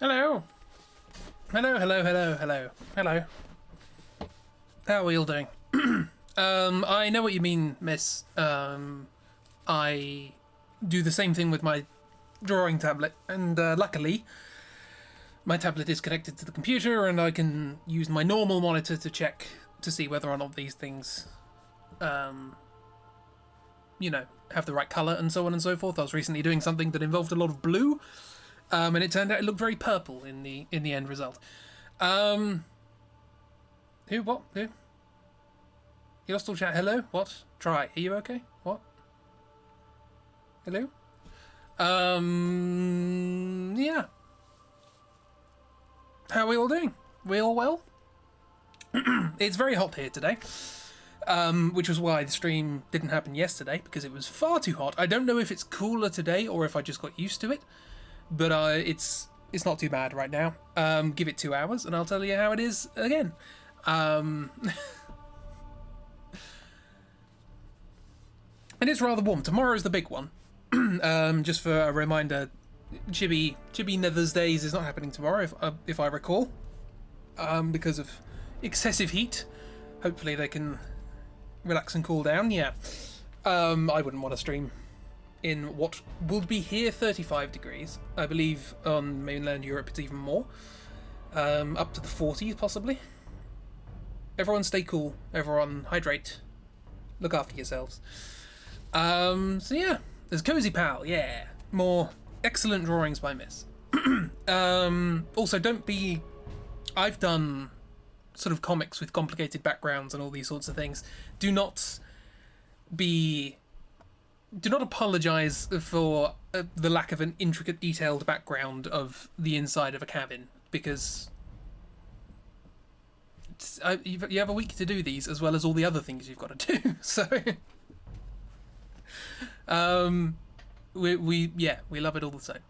Hello. Hello, hello, hello, hello, hello. How are you all doing? I know what you mean, miss. I do the same thing with my drawing tablet, and luckily, my tablet is connected to the computer, and I can use my normal monitor to check to see whether or not these things, you know, have the right color and so on and so forth. I was recently doing something that involved a lot of blue, and it turned out it looked very purple in the end result. Who? What? Who? You lost all chat. Hello? What? Try. Are you okay? What? Hello? Yeah. How are we all doing? We all well? It's very hot here today, which was why the stream didn't happen yesterday, because it was far too hot. I don't know if it's cooler today or if I just got used to it, but it's not too bad right now. Give it 2 hours and I'll tell you how it is again. And it's rather warm. Tomorrow's the big one. Just for a reminder, Chibi Nether's Days is not happening tomorrow, if I recall, because of excessive heat. Hopefully they can relax and cool down. Yeah, I wouldn't want to stream in what would be here 35 degrees. I believe on mainland Europe it's even more, up to the 40s possibly. Everyone stay cool. Everyone hydrate. Look after yourselves. So yeah, there's Cozy Pal. Yeah, more excellent drawings by Miss. Also, don't be. I've done sort of comics with complicated backgrounds and all these sorts of things. Do not apologize for the lack of an intricate, detailed background of the inside of a cabin, because you have a week to do these as well as all the other things you've got to do. So, we love it all the same,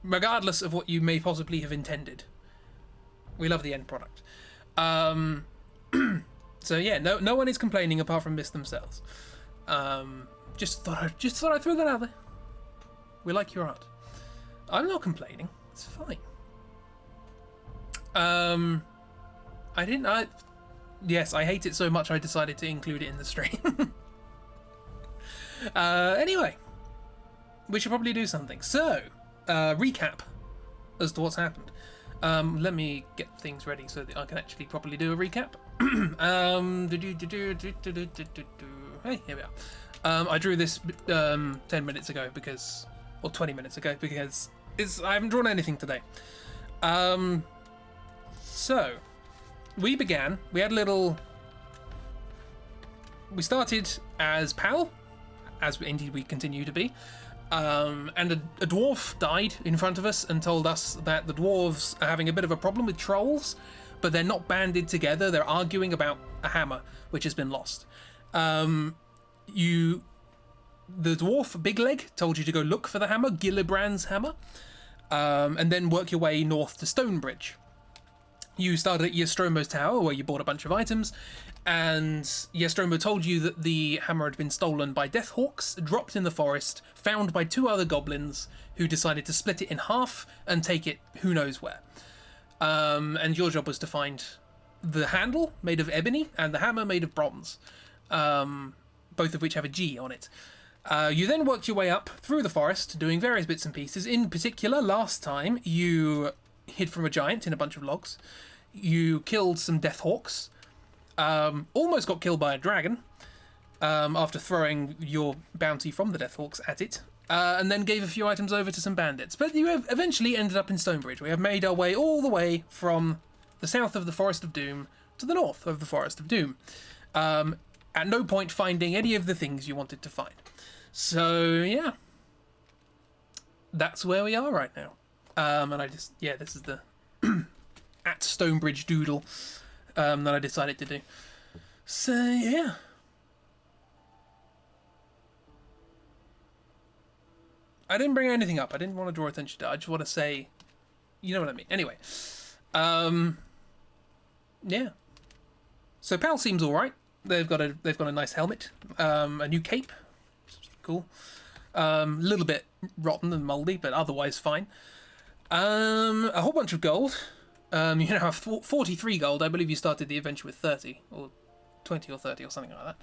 regardless of what you may possibly have intended. We love the end product. So yeah, no one is complaining apart from Miss themselves. Just thought I'd throw that out there. We like your art. I'm not complaining. It's fine. Yes, I hate it so much I decided to include it in the stream. Anyway, we should probably do something. So, recap as to what's happened. Let me get things ready so that I can actually properly do a recap. Hey, here we are. I drew this 10 minutes ago or 20 minutes ago, because I haven't drawn anything today. So, we started as Pal, as indeed we continue to be, and a dwarf died in front of us and told us that the dwarves are having a bit of a problem with trolls, but they're not banded together. They're arguing about a hammer which has been lost. The dwarf Big Leg told you to go look for the hammer, Gillibrand's hammer, and then work your way north to Stonebridge. You started at Ystromo's tower, where you bought a bunch of items, and Ystromo told you that the hammer had been stolen by Deathhawks, dropped in the forest, found by 2 other goblins, who decided to split it in half and take it who knows where. And your job was to find the handle, made of ebony, and the hammer, made of bronze, both of which have a G on it. You then worked your way up through the forest, doing various bits and pieces. In particular, last time, you hid from a giant in a bunch of logs. You killed some Deathhawks. Almost got killed by a dragon, after throwing your bounty from the Deathhawks at it. And then gave a few items over to some bandits. But you have eventually ended up in Stonebridge. We have made our way all the way from the south of the Forest of Doom to the north of the Forest of Doom. At no point finding any of the things you wanted to find. So, yeah. That's where we are right now. And this is the at Stonebridge doodle that I decided to do. So, yeah. I didn't bring anything up. I didn't want to draw attention to it. I just want to say, you know what I mean. Anyway. Yeah. So Pal seems alright. They've got a nice helmet, a new cape, cool. Little bit rotten and mouldy, but otherwise fine. A whole bunch of gold. You now have 43 gold. I believe you started the adventure with 30 or 20 or 30 or something like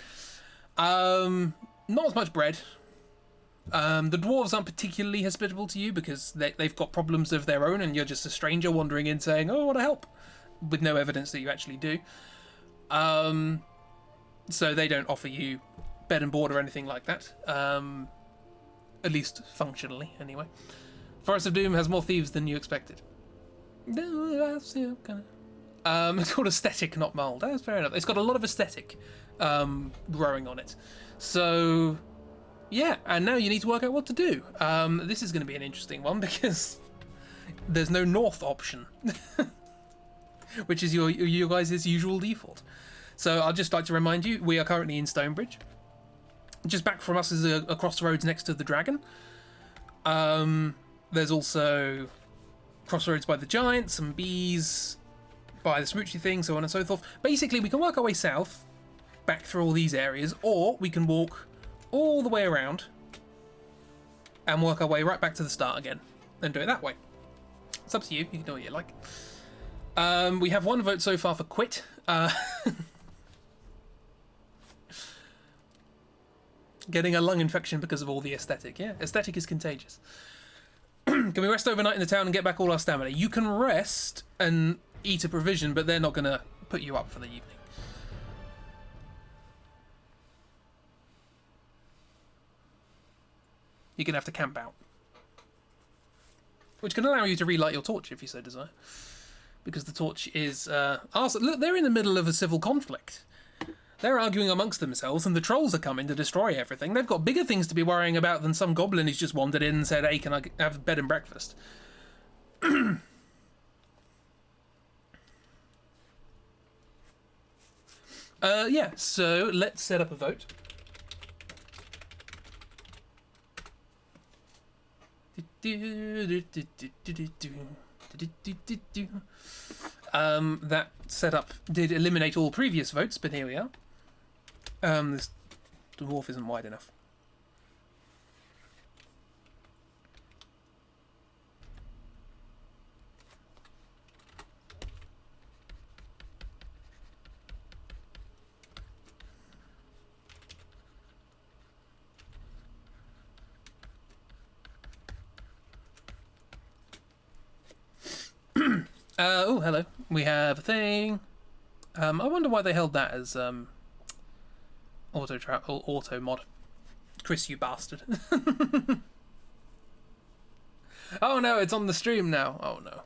that. Not as much bread. The dwarves aren't particularly hospitable to you because they've got problems of their own, and you're just a stranger wandering in saying, "Oh, I want to help," with no evidence that you actually do. So they don't offer you bed and board or anything like that. At least functionally, anyway. Forest of Doom has more thieves than you expected. It's called aesthetic, not mold. That's fair enough. It's got a lot of aesthetic growing on it. So, yeah, and now you need to work out what to do. This is going to be an interesting one because there's no north option, which is your guys' usual default. So I'd just like to remind you, we are currently in Stonebridge. Just back from us is a crossroads next to the dragon. There's also crossroads by the giant, some bees by the smoochy thing, so on and so forth. Basically, we can work our way south, back through all these areas, or we can walk all the way around and work our way right back to the start again and do it that way. It's up to you. You can do what you like. We have one vote so far for quit. Getting a lung infection because of all the aesthetic. Yeah, aesthetic is contagious. Can we rest overnight in the town and get back all our stamina? You can rest and eat a provision, but they're not going to put you up for the evening. You're going to have to camp out. Which can allow you to relight your torch if you so desire. Because the torch is... Look, they're in the middle of a civil conflict. They're arguing amongst themselves, and the trolls are coming to destroy everything. They've got bigger things to be worrying about than some goblin who's just wandered in and said, "Hey, can I have bed and breakfast?" Yeah, so let's set up a vote. That setup did eliminate all previous votes, but here we are. This dwarf isn't wide enough. Oh, hello. We have a thing. I wonder why they held that as auto mod. Chris, you bastard. Oh no, it's on the stream now. Oh no.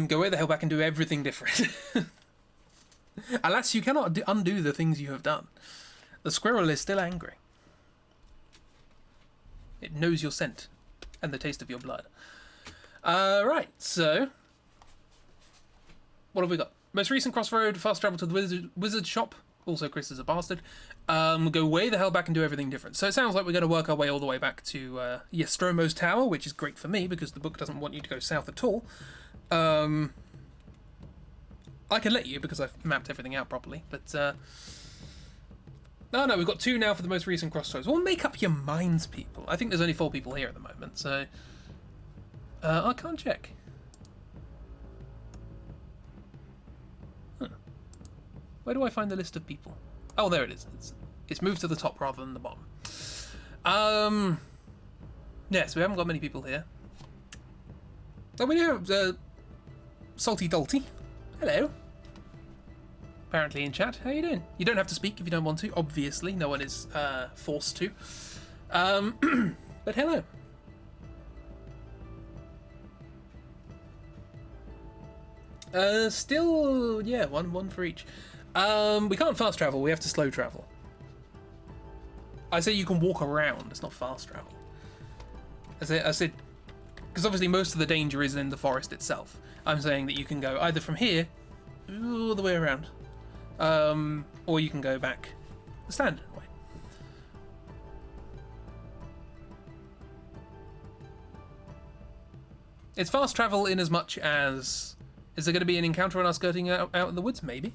Go way the hell back and do everything different. Alas, you cannot undo the things you have done. The squirrel is still angry. It knows your scent and the taste of your blood. Right, so what have we got? Most recent crossroad, fast travel to the wizard shop. Also, Chris is a bastard. Go way the hell back and do everything different. So it sounds like we're going to work our way all the way back to Yestromo's tower, which is great for me because the book doesn't want you to go south at all. I can let you because I've mapped everything out properly, but no, we've got 2 now for the most recent crossroads. Well, make up your minds, people. I think there's only 4 people here at the moment, so I can't check. Where do I find the list of people? Oh, there it is. It's moved to the top rather than the bottom. Yes, we haven't got many people here. Oh, we do have Salty Dalty. Hello. Apparently in chat. How you doing? You don't have to speak if you don't want to. Obviously, no one is forced to. But hello. Still, yeah, one for each. We can't fast travel, we have to slow travel. I say you can walk around, it's not fast travel. I said, because obviously most of the danger is in the forest itself. I'm saying that you can go either from here, all the way around, or you can go back the standard way. It's fast travel in as much as... Is there going to be an encounter on our skirting out in the woods? Maybe.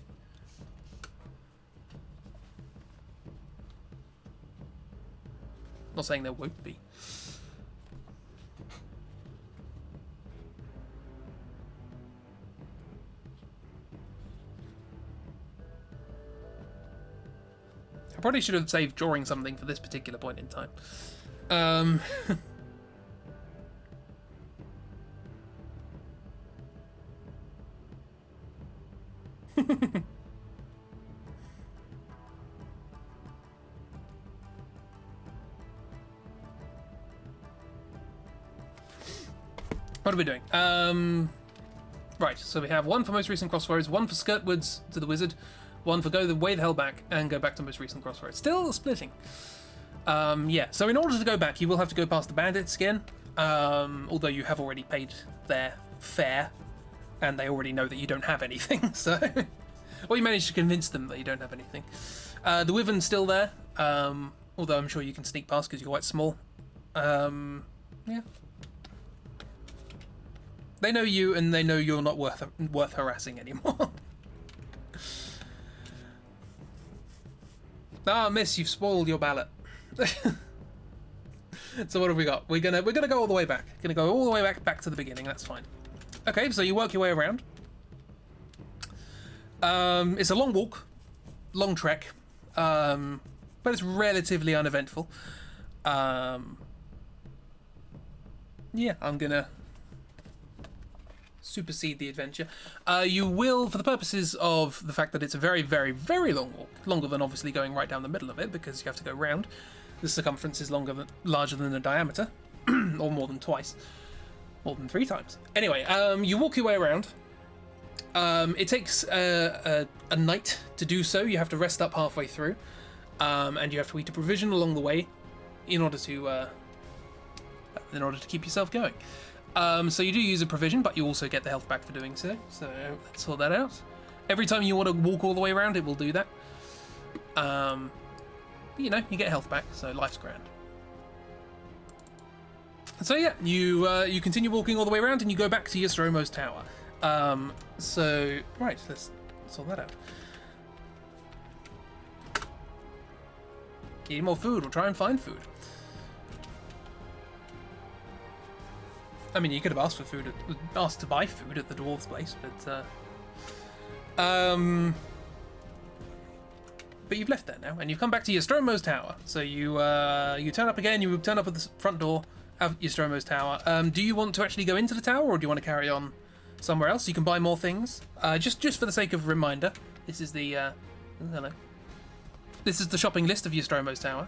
Not saying there won't be. I probably should have saved drawing something for this particular point in time. Um, what are we doing? Right, so we have one for most recent crossroads, one for skirtwards to the wizard, one for go the way the hell back and go back to most recent crossroads. Still splitting. Yeah, so in order to go back, you will have to go past the bandits again, although you have already paid their fare, and they already know that you don't have anything, so... or you managed to convince them that you don't have anything. The wyvern's still there, although I'm sure you can sneak past because you're quite small. Yeah. They know you, and they know you're not worth harassing anymore. Ah, miss, you've spoiled your ballot. So what have we got? We're gonna go all the way back. Gonna go all the way back to the beginning. That's fine. Okay, so you work your way around. It's a long walk, long trek, but it's relatively uneventful. Yeah, I'm gonna supersede the adventure. You will, for the purposes of the fact that it's a very, very, very long walk, longer than obviously going right down the middle of it because you have to go round. The circumference is larger than the diameter, or more than twice, more than 3 times. Anyway, you walk your way around. It takes a night to do so. You have to rest up halfway through, and you have to eat a provision along the way in order to keep yourself going. So you do use a provision, but you also get the health back for doing so. So let's sort that out. Every time you want to walk all the way around, it will do that. You know, you get health back, so life's grand. So yeah, you continue walking all the way around, and you go back to Nostromo's tower. So right, let's sort that out. Need more food? We'll try and find food. I mean, you could have asked for food, asked to buy food at the dwarves' place, but you've left there now, and you've come back to Nostromo's tower. So you turn up again. You turn up at the front door of Nostromo's tower. Do you want to actually go into the tower, or do you want to carry on somewhere else? You can buy more things. Just for the sake of reminder, this is the hello. This is the shopping list of Nostromo's tower.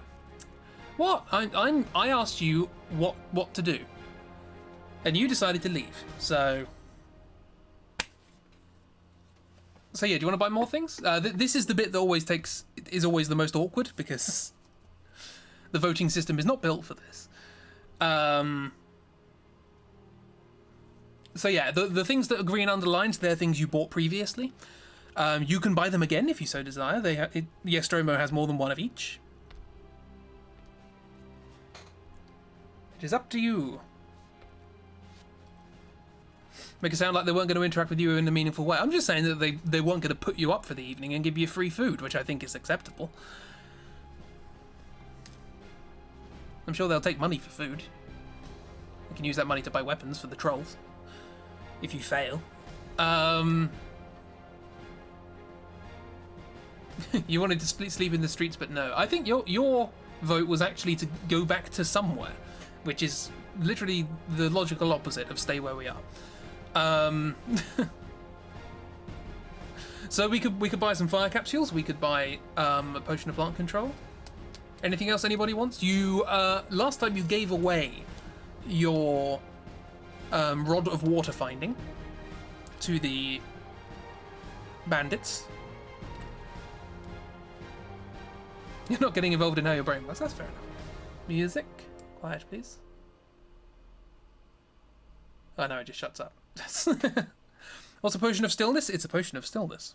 What? I asked you what to do. And you decided to leave, so yeah. Do you want to buy more things? This is the bit that is always the most awkward because the voting system is not built for this. So yeah, the things that are green underlined, they're things you bought previously. You can buy them again if you so desire. Nostromo has more than one of each. It is up to you. Make it sound like they weren't going to interact with you in a meaningful way. I'm just saying that they weren't going to put you up for the evening and give you free food, which I think is acceptable. I'm sure they'll take money for food. You can use that money to buy weapons for the trolls. If you fail. You wanted to sleep in the streets, but no. I think your vote was actually to go back to somewhere, which is literally the logical opposite of stay where we are. So we could buy some fire capsules. We could buy a potion of plant control. Anything else anybody wants? You last time you gave away your rod of water finding to the bandits. You're not getting involved in how your brain works. That's fair enough. Music, quiet, please. Oh no, it just shuts up. What's a potion of stillness? It's a potion of stillness.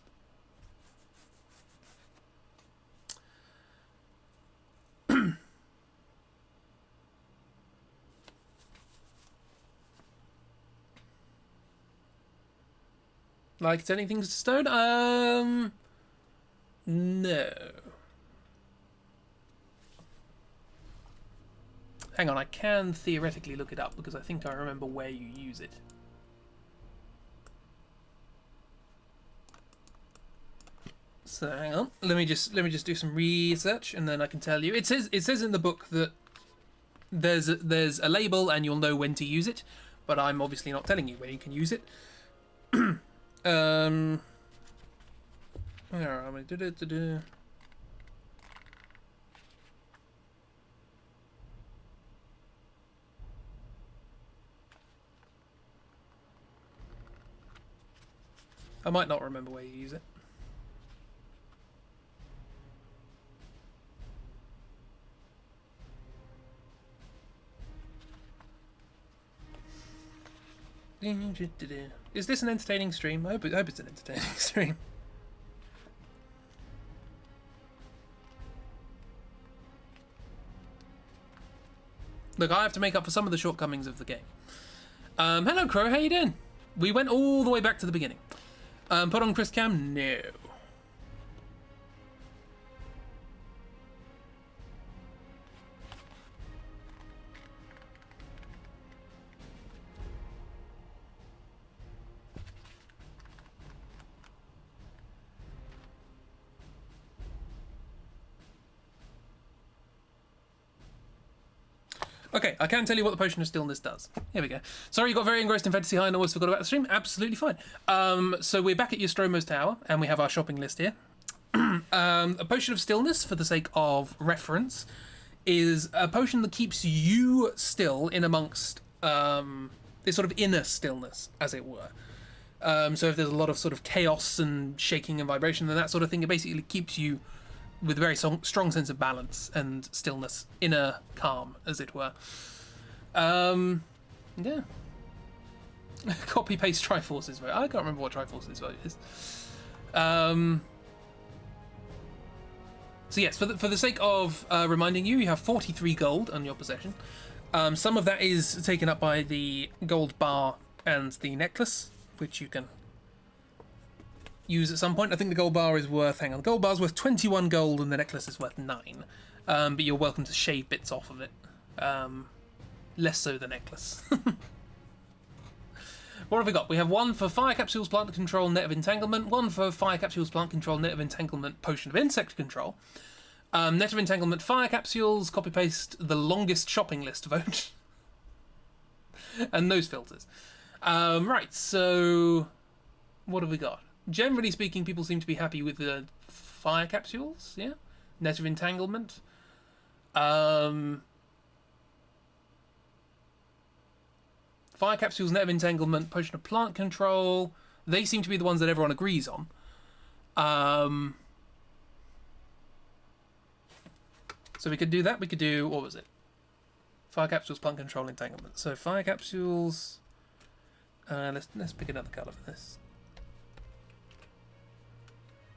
Like turning things to stone? No. Hang on, I can theoretically look it up because I think I remember where you use it. So hang on, let me just do some research, and then I can tell you. It says in the book that there's a label, and you'll know when to use it, but I'm obviously not telling you when you can use it. Where am I? I might not remember where you use it. Is this an entertaining stream? I hope it's an entertaining stream. Look, I have to make up for some of the shortcomings of the game. Hello, Crow. How you doing? We went all the way back to the beginning. Put on Chris Cam? No. Okay, I can tell you what the Potion of Stillness does. Here we go. Sorry you got very engrossed in Fantasy High and almost forgot about the stream. Absolutely fine. So we're back at Nostromo's Tower, and we have our shopping list here. A Potion of Stillness, for the sake of reference, is a potion that keeps you still in amongst this sort of inner stillness, as it were. So if there's a lot of sort of chaos and shaking and vibration and that sort of thing, it basically keeps you with a very strong sense of balance and stillness, inner calm, as it were. Yeah. Copy paste Triforce's vote. I can't remember what Triforce's vote is. So yes, for the sake of reminding you, you have 43 gold on your possession. Some of that is taken up by the gold bar and the necklace, which you can use at some point. I think the gold bar is worth, hang on, the gold bar is worth 21 gold and the necklace is worth 9. But you're welcome to shave bits off of it. Less so the necklace. What have we got? We have one for Fire Capsules, Plant Control, Net of Entanglement. One for Fire Capsules, Plant Control, Net of Entanglement, Potion of Insect Control. Net of Entanglement, Fire Capsules, copy-paste the longest shopping list vote. And those filters. Right, so what have we got? Generally speaking, people seem to be happy with the Fire Capsules, yeah? Net of Entanglement. Fire Capsules, Net of Entanglement, Potion of Plant Control. They seem to be the ones that everyone agrees on. So we could do that. We could do, what was it? Fire Capsules, Plant Control, Entanglement. So Fire Capsules. Let's pick another colour for this.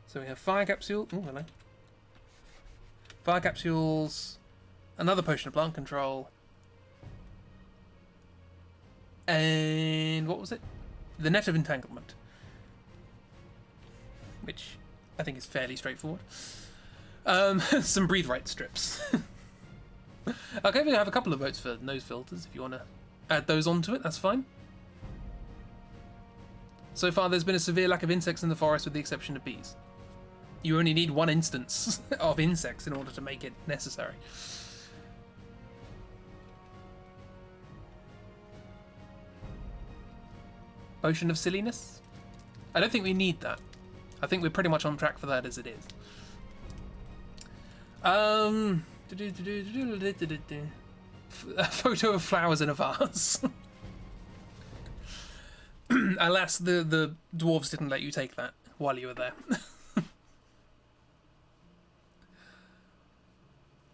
So we have Fire Capsule. Oh, hello. Fire Capsules. Another Potion of Plant Control. And what was it? The Net of Entanglement. Which I think is fairly straightforward. Some Breathe Right strips. Okay, we have a couple of votes for nose filters. If you want to add those onto it, that's fine. So far, there's been a severe lack of insects in the forest with the exception of bees. You only need one instance of insects in order to make it necessary. Potion of Silliness? I don't think we need that. I think we're pretty much on track for that as it is. A photo of flowers in a vase. Alas, the dwarves didn't let you take that while you were there.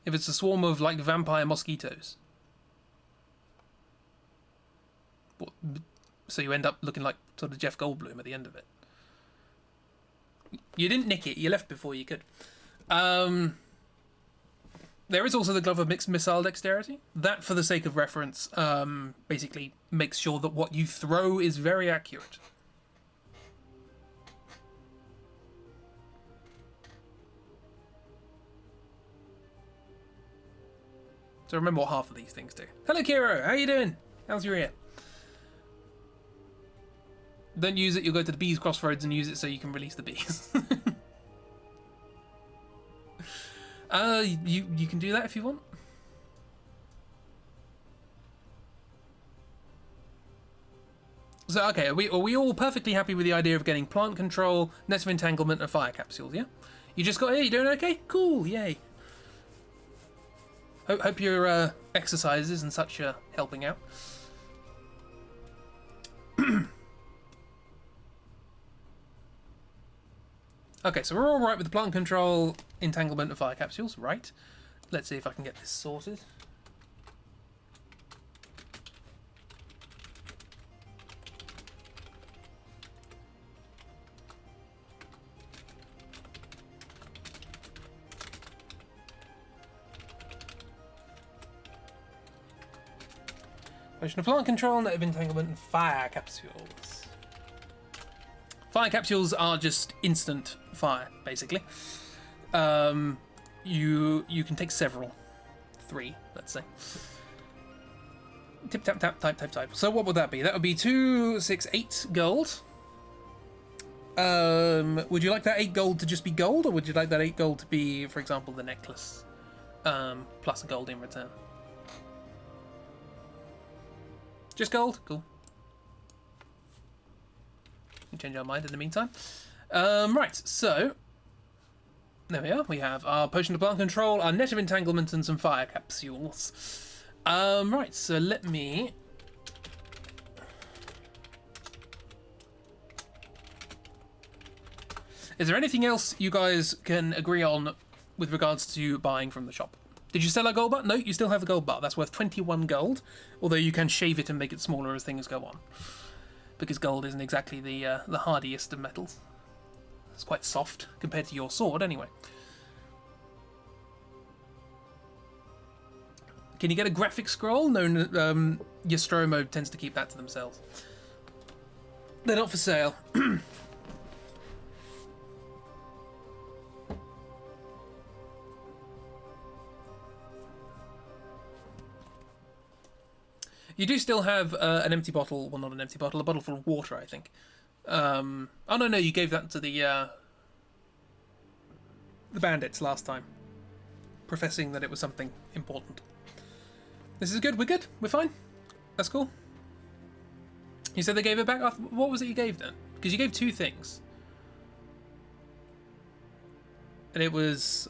If it's a swarm of, like, vampire mosquitoes. What, so you end up looking like sort of Jeff Goldblum at the end of it. You didn't nick it, you left before you could. There is also the Glove of Mixed Missile Dexterity. That, for the sake of reference, basically makes sure that what you throw is very accurate. So remember what half of these things do. Hello, Kiro. How you doing? How's your ear? Don't use it. You'll go to the bees' crossroads and use it so you can release the bees. You can do that if you want. So, okay, are we all perfectly happy with the idea of getting plant control, net of entanglement, and fire capsules, yeah? You just got here, you doing okay? Cool, yay. Hope your exercises and such are helping out. Okay, so we're all right with the plant control, entanglement, and fire capsules, right? Let's see if I can get this sorted. Potion of plant control, net of entanglement, and fire capsules. Fire capsules are just instant fire, basically. You can take several. 3, let's say. Tip, tap, tap, type, type, type. So what would that be? That would be 2, 6, 8 gold. Would you like that 8 gold to just be gold, or would you like that 8 gold to be, for example, the necklace? Plus a gold in return. Just gold? Cool. We can change our mind in the meantime. Right, so there we are. We have our potion of plant control, our net of entanglement, and some fire capsules. Right, so let me... Is there anything else you guys can agree on with regards to buying from the shop? Did you sell a gold bar? No, you still have a gold bar. That's worth 21 gold, although you can shave it and make it smaller as things go on. Because gold isn't exactly the hardiest of metals. It's quite soft compared to your sword, anyway. Can you get a graphic scroll? No, Nostromo tends to keep that to themselves. They're not for sale. You do still have an empty bottle, well, not an empty bottle, a bottle full of water, I think. Oh, no, you gave that to the bandits last time, professing that it was something important. This is good, we're good, we're fine. That's cool. You said they gave it back? What was it you gave then? Because you gave 2 things. And it was...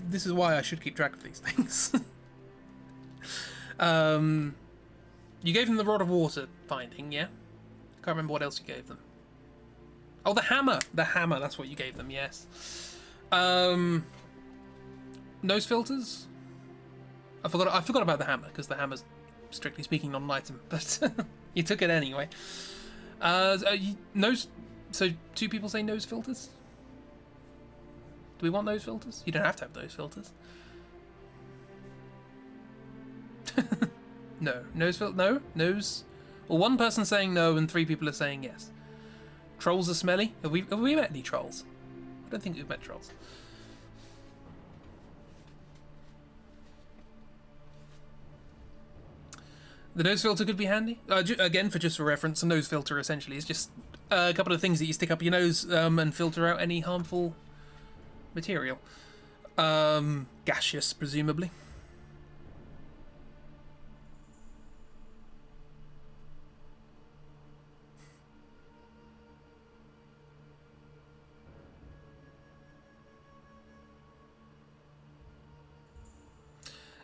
this is why I should keep track of these things. You gave them the Rod of Water finding, yeah? Can't remember what else you gave them. Oh, the hammer! The hammer, that's what you gave them, yes. Nose filters? I forgot about the hammer, because the hammer's, strictly speaking, not an item, but you took it anyway. So 2 people say nose filters? Do we want nose filters? You don't have to have nose filters. No. No? Nose? Well, 1 person saying no and 3 people are saying yes. Trolls are smelly? Have we met any trolls? I don't think we've met trolls. The nose filter could be handy. Again, for reference, a nose filter essentially is just a couple of things that you stick up your nose and filter out any harmful material. Gaseous, presumably.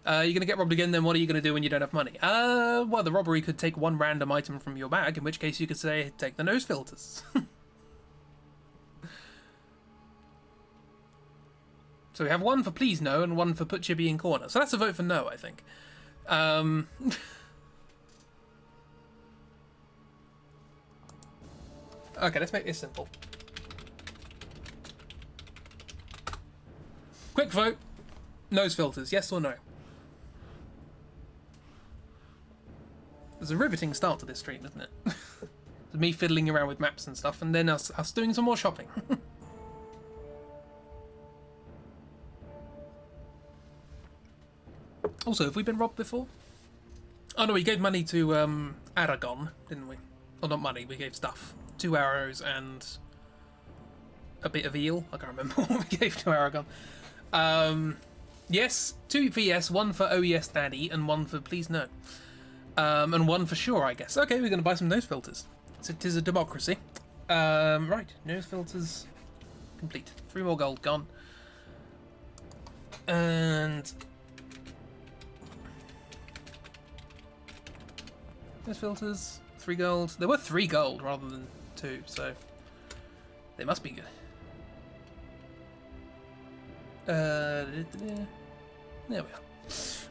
You're going to get robbed again, then what are you going to do when you don't have money? Well, the robbery could take 1 random item from your bag, in which case you could say, take the nose filters. So we have 1 for please no, and 1 for put Chibi in corner. So that's a vote for no, I think. Okay, let's make this simple. Quick vote. Nose filters, yes or no? There's a riveting start to this stream, isn't it? It's me fiddling around with maps and stuff, and then us doing some more shopping. Also, have we been robbed before? Oh no, we gave money to Aragon, didn't we? Well, not money, we gave stuff. 2 arrows and a bit of eel. I can't remember what we gave to Aragon. Yes, 2 for yes, 1 for oh yes daddy, and 1 for please no. And 1 for sure, I guess. Okay, we're going to buy some nose filters. So it is a democracy. Right, nose filters complete. 3 more gold gone. And nose filters, 3 gold. There were 3 gold rather than 2, so they must be good. There we are.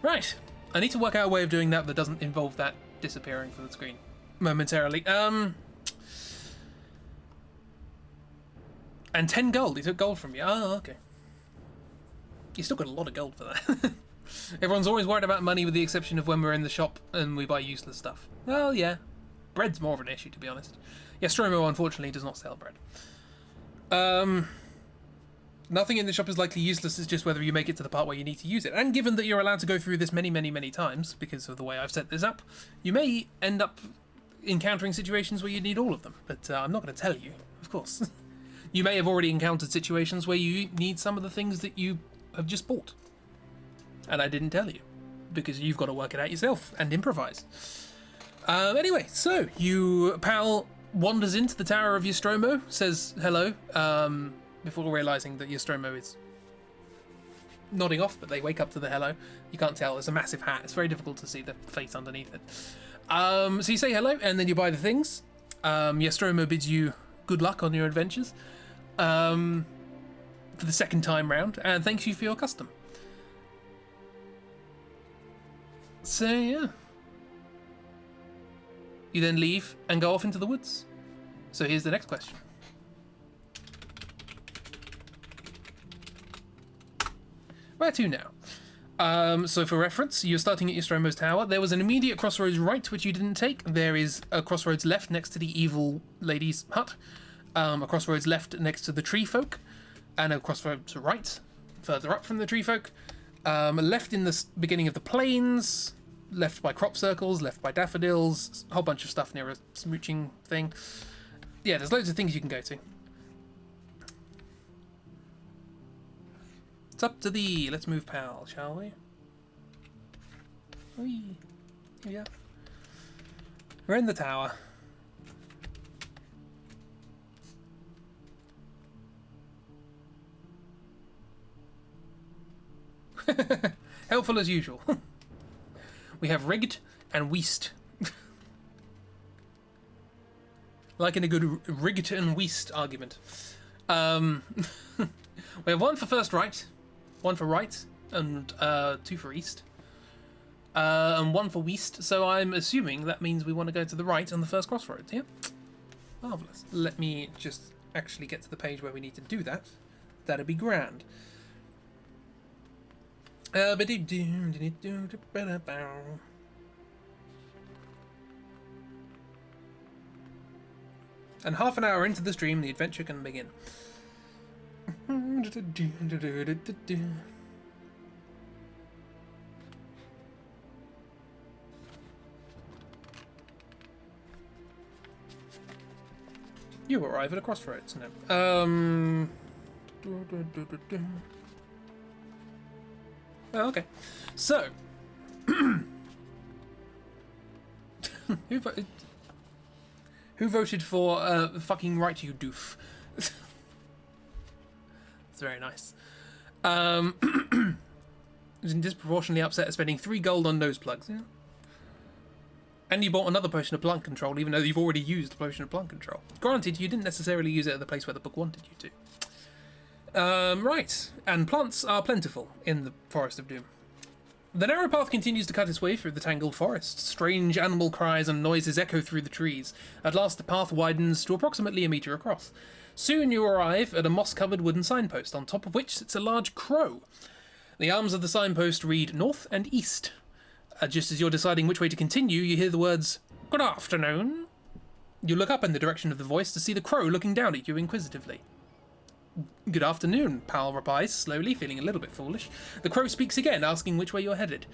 Right. I need to work out a way of doing that that doesn't involve that disappearing from the screen momentarily. And 10 gold. He took gold from me. Oh, okay. You still got a lot of gold for that. Everyone's always worried about money with the exception of when we're in the shop and we buy useless stuff. Well, yeah. Bread's more of an issue, to be honest. Yeah, Stromo, unfortunately, does not sell bread. Nothing in the shop is likely useless, it's just whether you make it to the part where you need to use it. And given that you're allowed to go through this many, many, many times, because of the way I've set this up, you may end up encountering situations where you need all of them. But I'm not going to tell you, of course. You may have already encountered situations where you need some of the things that you have just bought. And I didn't tell you, because you've got to work it out yourself and improvise. Anyway, so you pal wanders into the tower of Nostromo, says hello, before realising that Nostromo is nodding off, but they wake up to the hello. You can't tell, it's a massive hat, it's very difficult to see the face underneath it. So you say hello, and then you buy the things. Nostromo bids you good luck on your adventures for the second time round, and thanks you for your custom. So yeah. You then leave and go off into the woods. So here's the next question. Where to now? So for reference, you're starting at Nostromo's tower. There was an immediate crossroads right, which you didn't take. There is a crossroads left next to the evil lady's hut. A crossroads left next to the tree folk. And a crossroads right, further up from the tree folk. Left in the beginning of the plains. Left by crop circles, left by daffodils. A whole bunch of stuff near a smooching thing. Yeah, there's loads of things you can go to. It's up to thee. Let's move pal, shall we? Whee. Here we are. We're in the tower. Helpful as usual. We have rigged and weast. Like in a good rigged and weast argument. We have 1 for first right, 1 for right, and 2 for east. And 1 for west, so I'm assuming that means we want to go to the right on the first crossroads, yeah? Marvellous. Let me just actually get to the page where we need to do that. That'd be grand. And half an hour into the stream, the adventure can begin. You arrive at a crossroads now. Oh, okay. So, who voted for fucking right, you doof? It's very nice. Was disproportionately upset at spending 3 gold on nose plugs. Yeah. And you bought another potion of plant control, even though you've already used a potion of plant control. Granted, you didn't necessarily use it at the place where the book wanted you to. Right, and plants are plentiful in the Forest of Doom. The narrow path continues to cut its way through the tangled forest. Strange animal cries and noises echo through the trees. At last the path widens to approximately a metre across. Soon you arrive at a moss-covered wooden signpost, on top of which sits a large crow. The arms of the signpost read north and east. Just as you're deciding which way to continue, you hear the words, "Good afternoon." You look up in the direction of the voice to see the crow looking down at you inquisitively. "Good afternoon," Pal replies, slowly, feeling a little bit foolish. The crow speaks again, asking which way you're headed.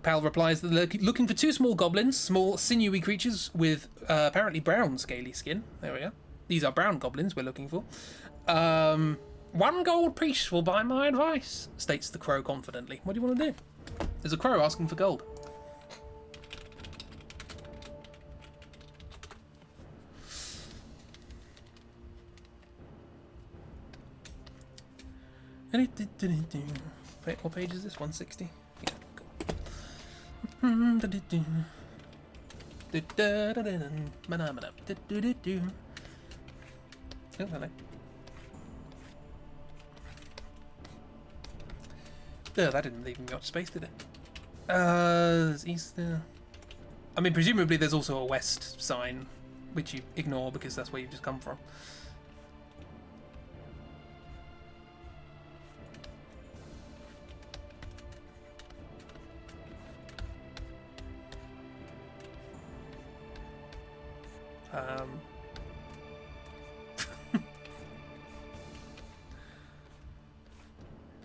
Pal replies that they're looking for 2 small goblins, small, sinewy creatures with apparently brown, scaly skin. There we are. These are brown goblins we're looking for. 1 gold piece will buy my advice, states the crow confidently. What do you want to do? There's a crow asking for gold. Wait, what page is this? 160? Yeah, cool. Oh, hello. Oh, that didn't leave me much space, did it? There's east there. I mean, presumably there's also a west sign, which you ignore because that's where you've just come from.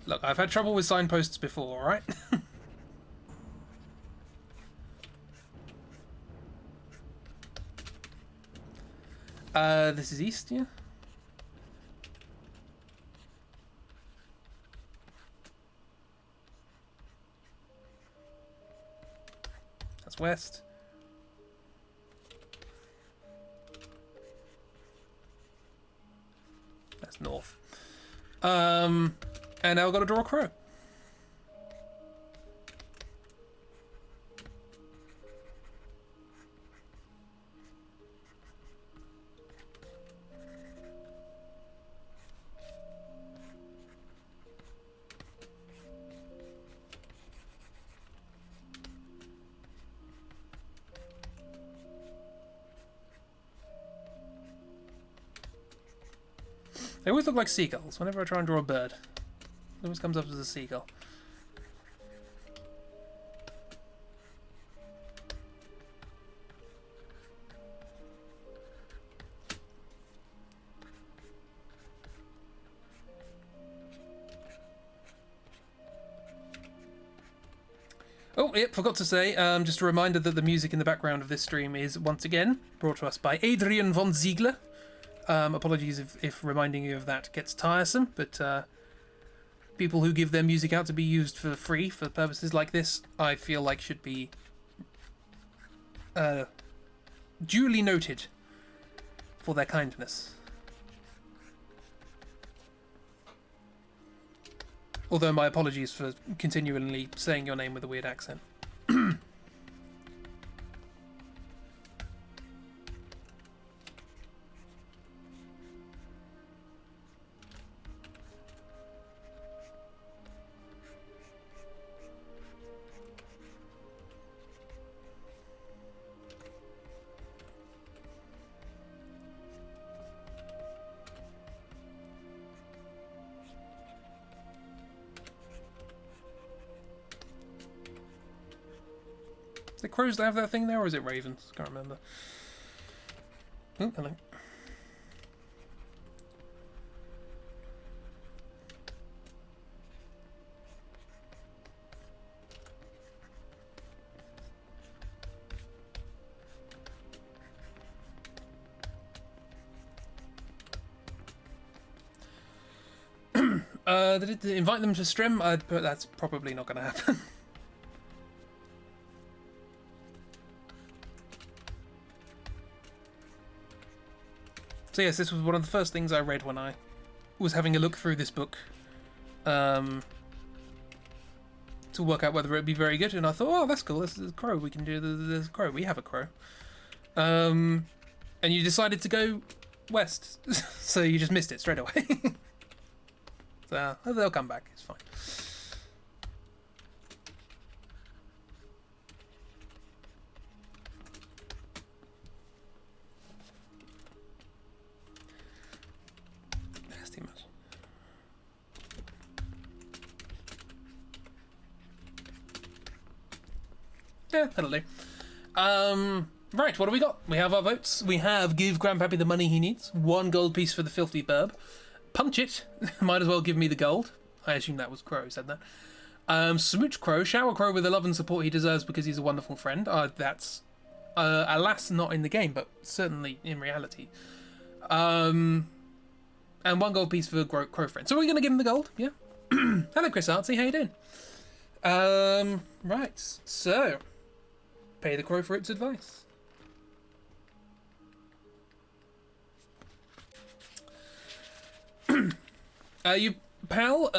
Look, I've had trouble with signposts before, alright? This is east, yeah? That's west. That's north. And now I've got to draw a crow. They always look like seagulls whenever I try and draw a bird. It always comes up as a seagull. Oh, yep, forgot to say, just a reminder that the music in the background of this stream is, once again, brought to us by Adrian von Ziegler. Apologies if reminding you of that gets tiresome, but people who give their music out to be used for free for purposes like this, I feel like should be duly noted for their kindness. Although my apologies for continually saying your name with a weird accent. Is it crows that have that thing there, or is it ravens? Can't remember. Oh, hello. Did it invite them to stream? But that's probably not going to happen. So yes, this was one of the first things I read when I was having a look through this book to work out whether it'd be very good, and I thought, oh, that's cool, this is a crow, we can do, there's a crow, we have a crow. And you decided to go west, so you just missed it straight away. So they'll come back, it's fine. Yeah, that'll do. Right, what do we got? We have our votes. We have give Grandpappy the money he needs. 1 gold piece for the filthy burb. Punch it. Might as well give me the gold. I assume that was Crow who said that. Smooch Crow. Shower Crow with the love and support he deserves because he's a wonderful friend. That's, alas, not in the game, but certainly in reality. And And 1 gold piece for crow friend. So we're going to give him the gold, yeah? Hello, Chris Artsy, how you doing? Right, so pay the crow for its advice. Your pal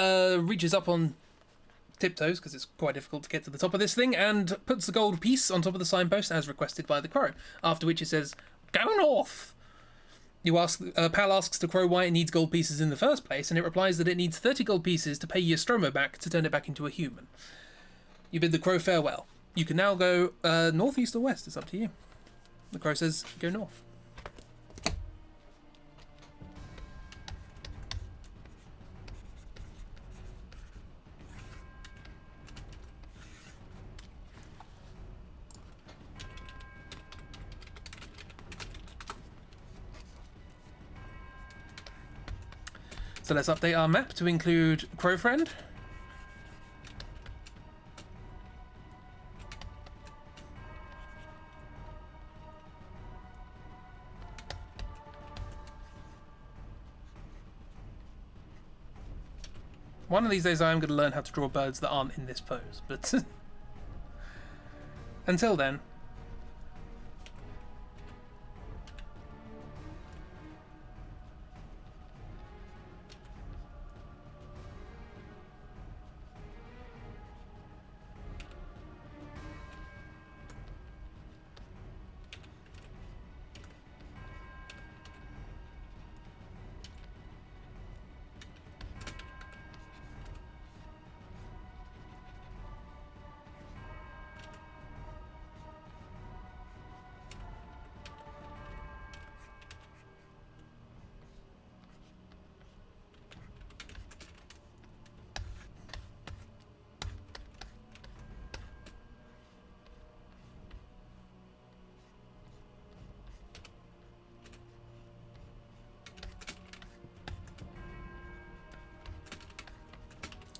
reaches up on tiptoes, because it's quite difficult to get to the top of this thing, and puts the gold piece on top of the signpost as requested by the crow, after which it says, "Go north!" Pal asks the crow why it needs gold pieces in the first place, and it replies that it needs 30 gold pieces to pay Nostromo back to turn it back into a human. You bid the crow farewell. You can now go north, east, or west. It's up to you. The crow says, go north. So let's update our map to include Crow Friend. One of these days I am going to learn how to draw birds that aren't in this pose, but until then.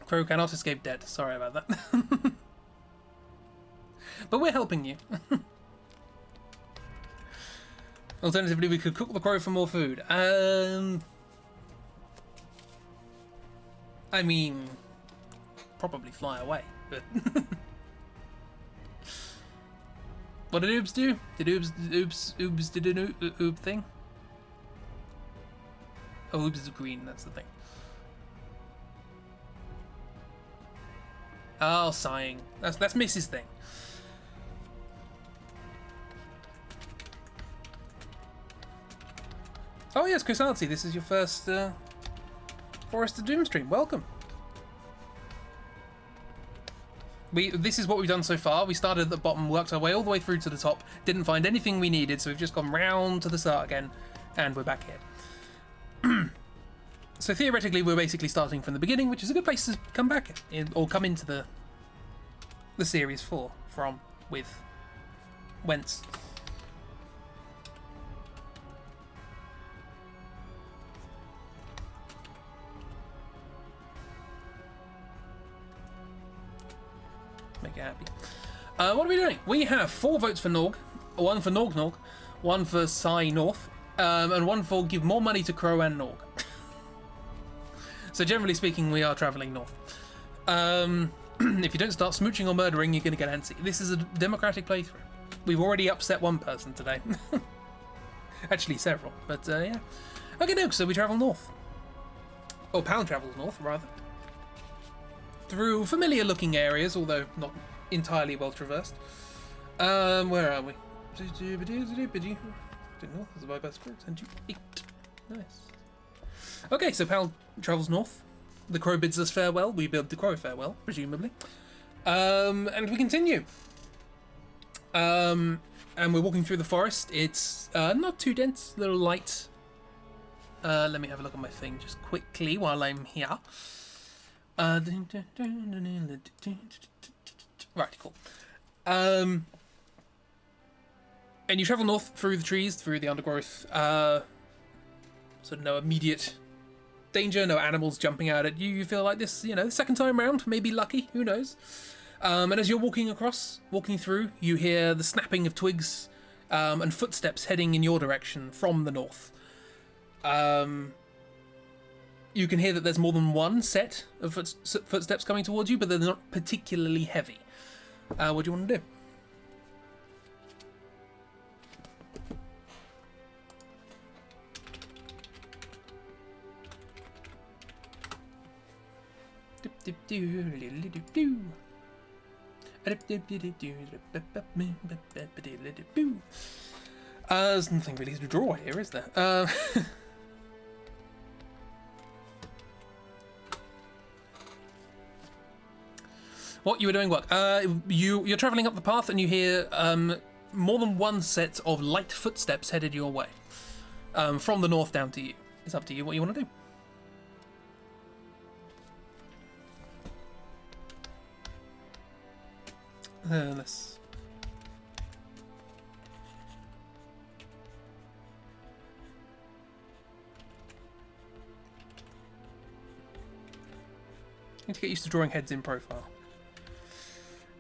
Crow cannot escape dead. Sorry about that. But we're helping you. Alternatively, we could cook the crow for more food. I mean, probably fly away, but what did Oobs do? Did Oobs did an Oob thing? Oh, Oobs is green, that's the thing. Oh, sighing. That's Miss's thing. Oh yes, Chris Artsy, this is your first Forest of Doom stream. Welcome. This is what we've done so far. We started at the bottom, worked our way all the way through to the top, didn't find anything we needed, so we've just gone round to the start again, and we're back here. So theoretically, we're basically starting from the beginning, which is a good place to come back in, or come into the series with whence. Make it happy. What are we doing? We have 4 votes for NORG, 1 for NORG, 1 for Psy North, and 1 for give more money to Crow and NORG. So generally speaking, we are travelling north. If you don't start smooching or murdering, you're going to get antsy. This is a democratic playthrough. We've already upset one person today. Actually, several. But yeah. Okay, no, so we travel north. Or Pal travels north, rather. Through familiar-looking areas, although not entirely well-traversed. Where are we? North is by best groups, and 8. Nice. Okay, so Pal travels north. The crow bids us farewell. We bid the crow farewell, presumably. And we continue. And we're walking through the forest. It's not too dense, a little light. Let me have a look at my thing just quickly while I'm here. Right, cool. And you travel north through the trees, through the undergrowth. So no immediate danger, no animals jumping out at you. You feel like this, the second time round, maybe lucky, who knows. And as you're walking through, you hear the snapping of twigs and footsteps heading in your direction from the north. You can hear that there's more than one set of footsteps coming towards you, but they're not particularly heavy. What do you want to do? There's nothing really to draw here, is there? What you were doing work. You're travelling up the path and you hear more than one set of light footsteps headed your way. From the north down to you. It's up to you what you want to do. Let's... Need to get used to drawing heads in profile.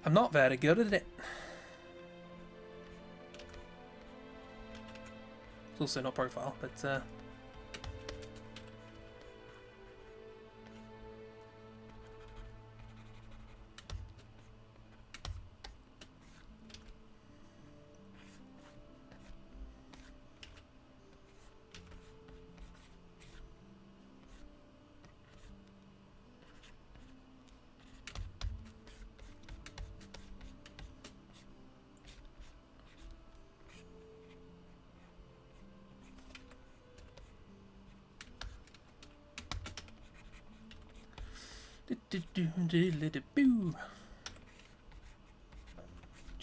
I'm not very good at it. It's also not profile, but Do you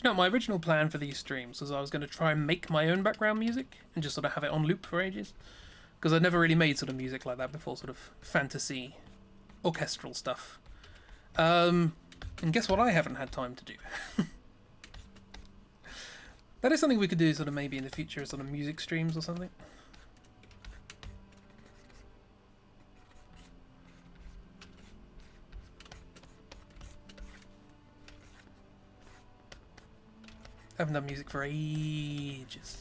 know, my original plan for these streams was I was going to try and make my own background music and just sort of have it on loop for ages. Because I'd never really made sort of music like that before, sort of fantasy, orchestral stuff. And guess what I haven't had time to do? That is something we could do sort of maybe in the future, sort of music streams or something. I haven't done music for ages.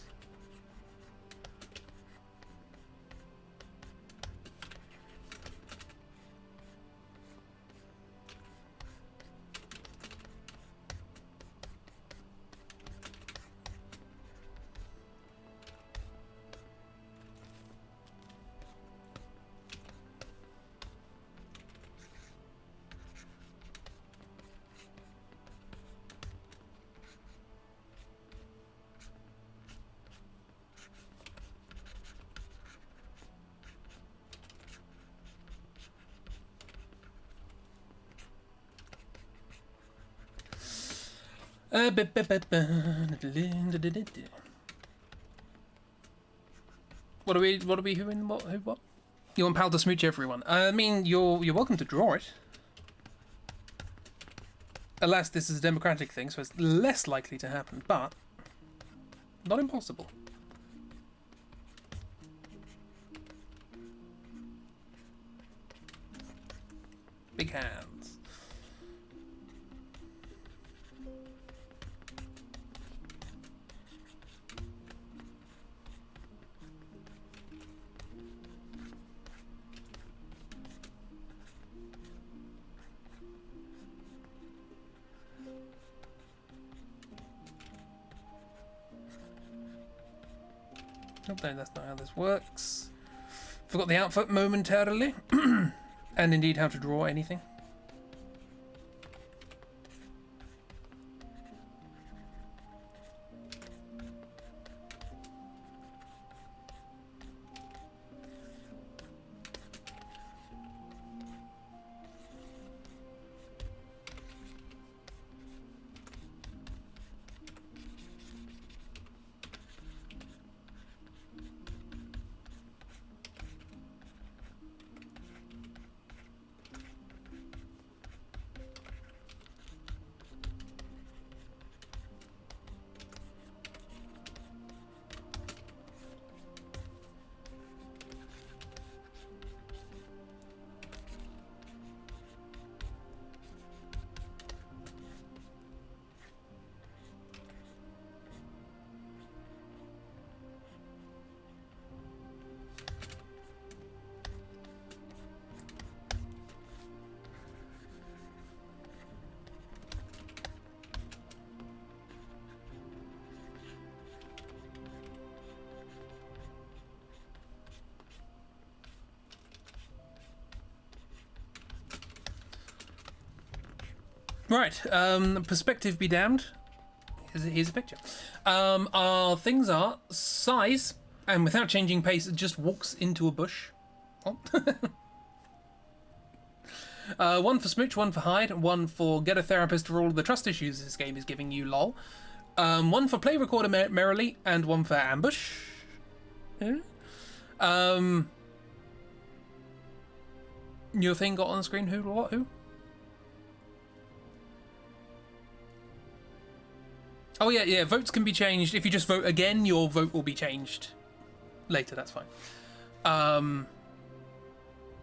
What are we who in what, who what? You want Pal to smooch everyone? I mean, you're welcome to draw it. Alas, this is a democratic thing, so it's less likely to happen, but not impossible. Big hands. Oh, no, that's not how this works. Forgot the outfit momentarily. And indeed how to draw anything. Right, perspective be damned. Here's a picture. Our things are size, and without changing pace, it just walks into a bush. Oh. One for smooch, one for hide, one for get a therapist for all of the trust issues this game is giving you, lol. One for play recorder merrily, and one for ambush. Your thing got on the screen, who, what, who? Oh yeah, votes can be changed. If you just vote again, your vote will be changed later, that's fine.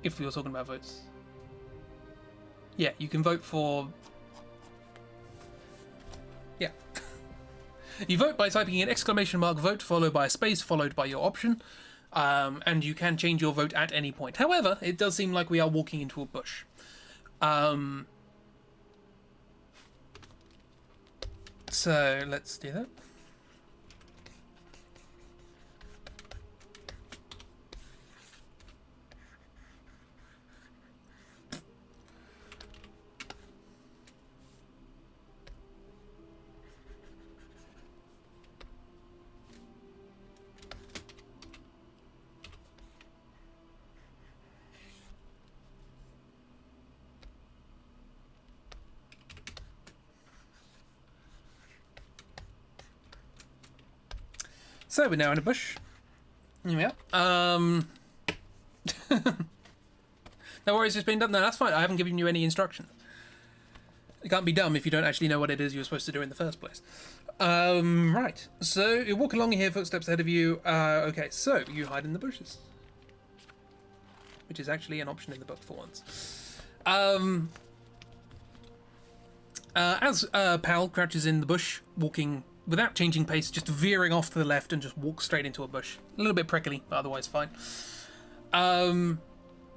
If we were talking about votes. Yeah, you can vote for... Yeah. You vote by typing in !vote followed by a space followed by your option. And you can change your vote at any point. However, it does seem like we are walking into a bush. So let's do that. So we're now in a bush. Yeah. No worries, it's been done. No, that's fine. I haven't given you any instructions. It can't be dumb if you don't actually know what it is you were supposed to do in the first place. Right. So you walk along, you hear footsteps ahead of you. Okay, so you hide in the bushes, which is actually an option in the book for once. As Pal crouches in the bush, walking without changing pace, just veering off to the left and just walks straight into a bush. A little bit prickly, but otherwise fine. The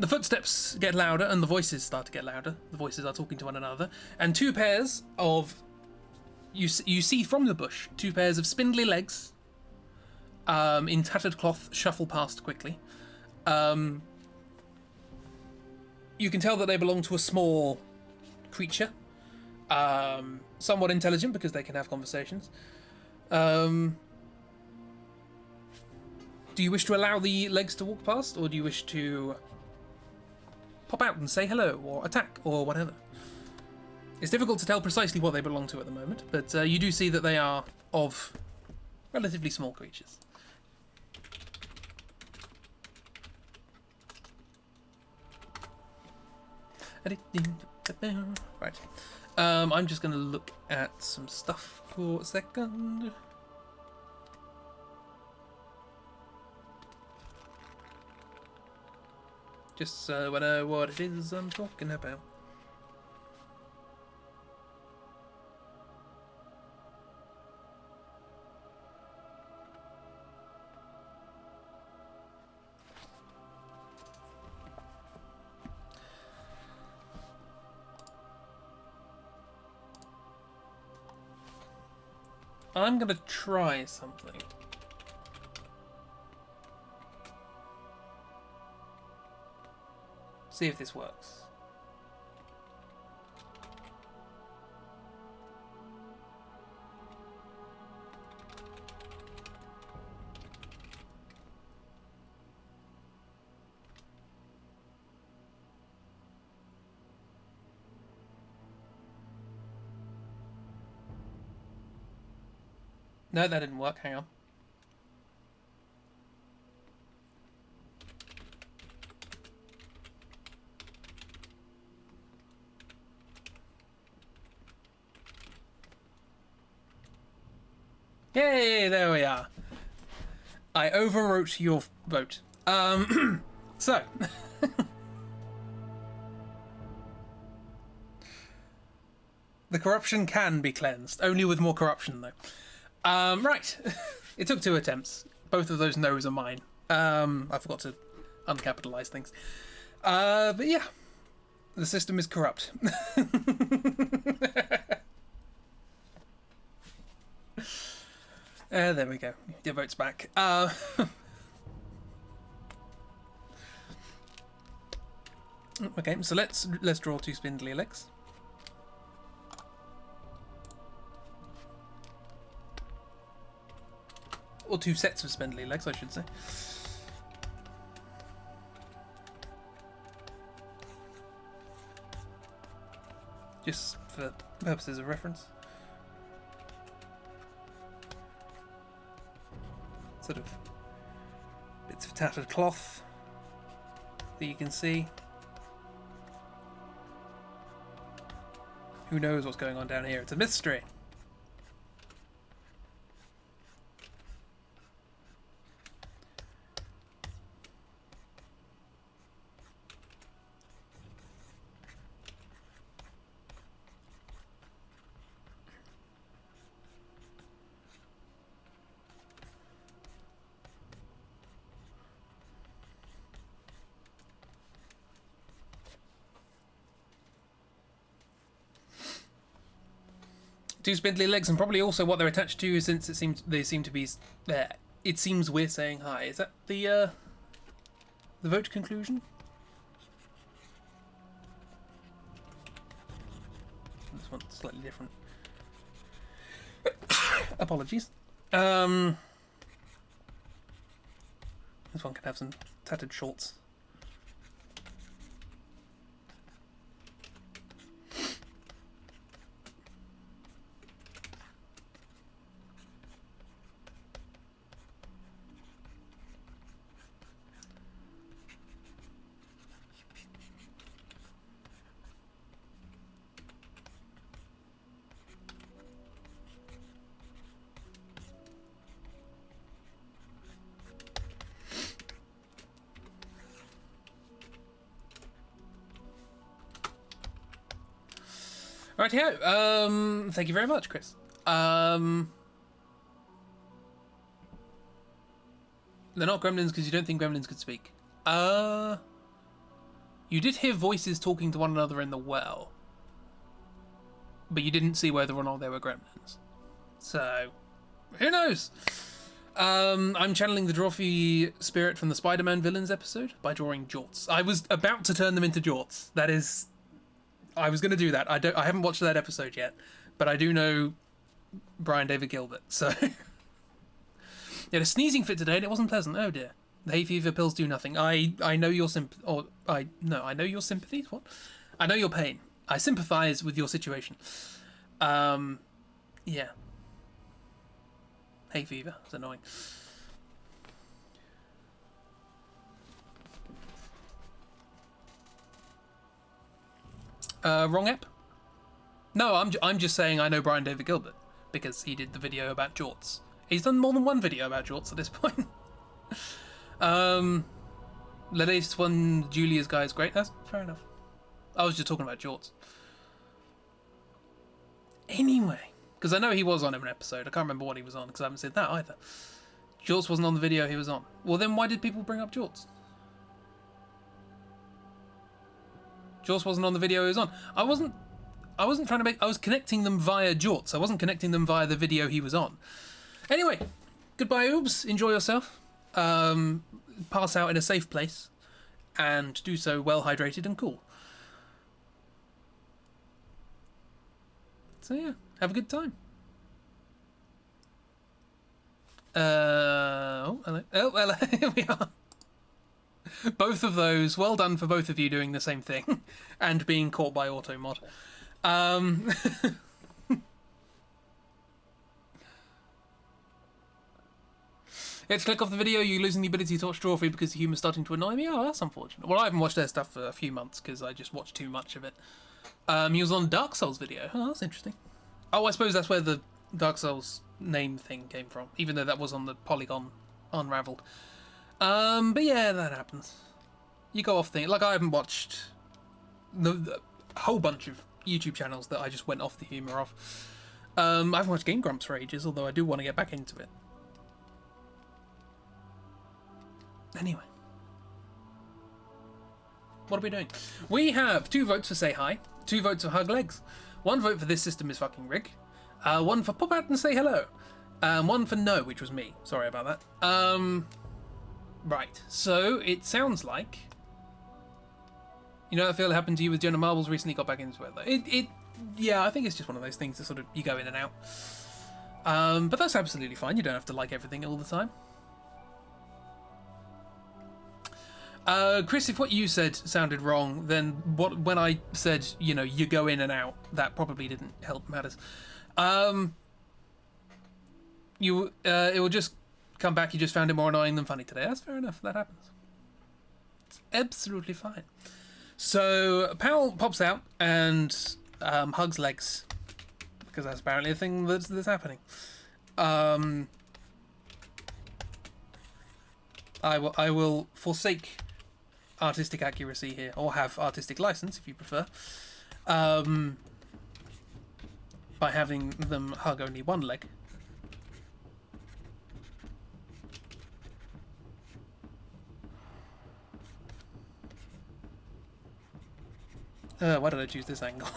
footsteps get louder and the voices start to get louder. The voices are talking to one another. And two pairs of... You see from the bush, two pairs of spindly legs in tattered cloth shuffle past quickly. You can tell that they belong to a small creature. Somewhat intelligent because they can have conversations. Do you wish to allow the legs to walk past, or do you wish to pop out and say hello, or attack, or whatever? It's difficult to tell precisely what they belong to at the moment, but you do see that they are of relatively small creatures. Right. I'm just going to look at some stuff for a second. Just so I know what it is I'm talking about. I'm going to try something. See if this works. No, that didn't work. Hang on. Yay, there we are. I overwrote your vote. So. The corruption can be cleansed, only with more corruption though. Right. It took 2 attempts. Both of those no's are mine. I forgot to uncapitalize things. But yeah. The system is corrupt. There we go. Your vote's back. Okay, so let's draw 2 spindly legs. Or 2 sets of spindly legs, I should say. Just for purposes of reference. Sort of bits of tattered cloth that you can see. Who knows what's going on down here? It's a mystery. Two spindly legs, and probably also what they're attached to, since they seem to be there. It seems we're saying hi. Is that the vote conclusion? This one's slightly different. Apologies. This one can have some tattered shorts. Rightio. Thank you very much, Chris. They're not gremlins because you don't think gremlins could speak. You did hear voices talking to one another in the well, but you didn't see whether or not they were gremlins. So, who knows? I'm channeling the Drawthrough spirit from the Spider-Man villains episode by drawing jorts. I was about to turn them into jorts. That is... I was going to do that. I haven't watched that episode yet, but I do know Brian David Gilbert, so... Yeah, a sneezing fit today, and it wasn't pleasant. Oh dear. The hay fever pills do nothing. I know your I know your sympathies. What? I know your pain. I sympathise with your situation. Yeah. Hay fever. It's annoying. Wrong app? No, I'm just saying I know Brian David Gilbert because he did the video about jorts. He's done more than one video about jorts at this point. The latest one, Julia's guy, is great. That's fair enough. I was just talking about jorts. Anyway, because I know he was on an episode. I can't remember what he was on because I haven't said that either. Jorts wasn't on the video he was on. Well, then why did people bring up jorts? Jorts wasn't on the video he was on. I wasn't trying to make... I was connecting them via jorts. I wasn't connecting them via the video he was on. Anyway, goodbye, Oobs. Enjoy yourself. Pass out in a safe place. And do so well hydrated and cool. So yeah, have a good time. Oh, hello. Oh, hello. Here we are. Both of those, well done for both of you doing the same thing and being caught by automod. Yeah, to click off the video, you're losing the ability to watch Drawthrough because the humour's starting to annoy me. Oh, that's unfortunate. Well, I haven't watched their stuff for a few months because I just watched too much of it. He was on Dark Souls video. Oh, that's interesting. Oh, I suppose that's where the Dark Souls name thing came from, even though that was on the Polygon Unraveled. But yeah, that happens. You go off things. Like, I haven't watched the whole bunch of YouTube channels that I just went off the humour of. I haven't watched Game Grumps for ages, although I do want to get back into it. Anyway. What are we doing? We have 2 votes for Say Hi, 2 votes for Hug Legs, 1 vote for This System is Fucking Rigged, 1 for Pop Out and Say Hello, 1 for No, which was me. Sorry about that. Right, so it sounds like... You know that feel that happened to you with Jenna Marbles recently got back into it? Yeah, I think it's just one of those things that sort of, you go in and out. But that's absolutely fine. You don't have to like everything all the time. Chris, if what you said sounded wrong, then when I said, you know, you go in and out, that probably didn't help matters. It will just come back. You just found it more annoying than funny today. That's fair enough. That happens. It's absolutely fine. So Pal pops out and hugs legs, because that's apparently a thing that's happening. I will forsake artistic accuracy here, or have artistic license if you prefer, by having them hug only one leg. Why did I choose this angle?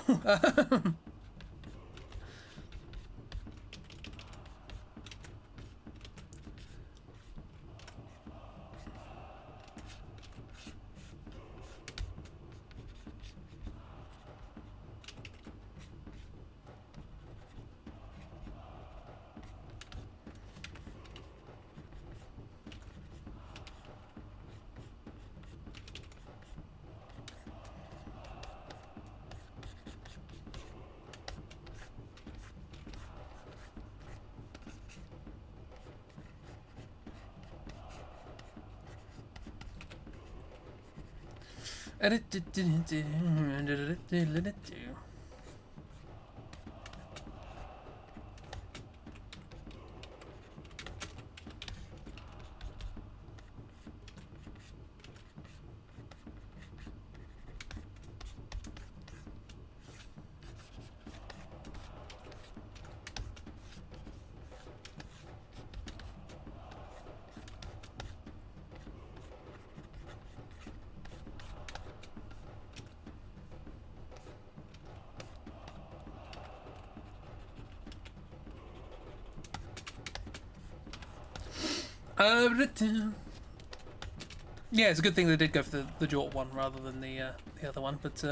Yeah, it's a good thing they did go for the Jort one rather than the other one, but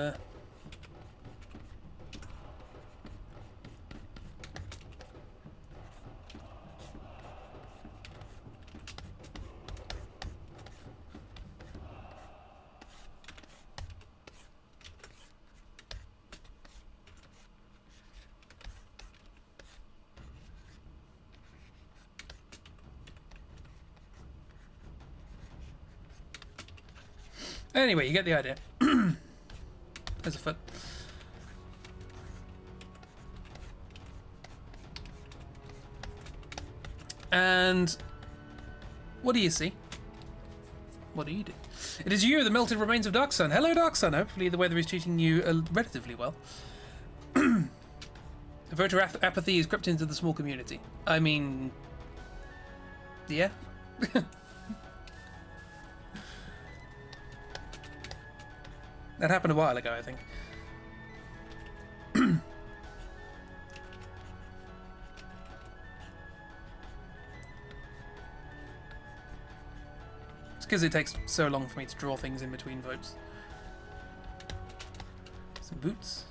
anyway, you get the idea. There's a foot. And what do you see? What do you do? It is you, the melted remains of Dark Sun. Hello, Dark Sun. Hopefully the weather is treating you relatively well. Voter apathy is crept into the small community. I mean, yeah. That happened a while ago, I think. It's because it takes so long for me to draw things in between votes. Some boots.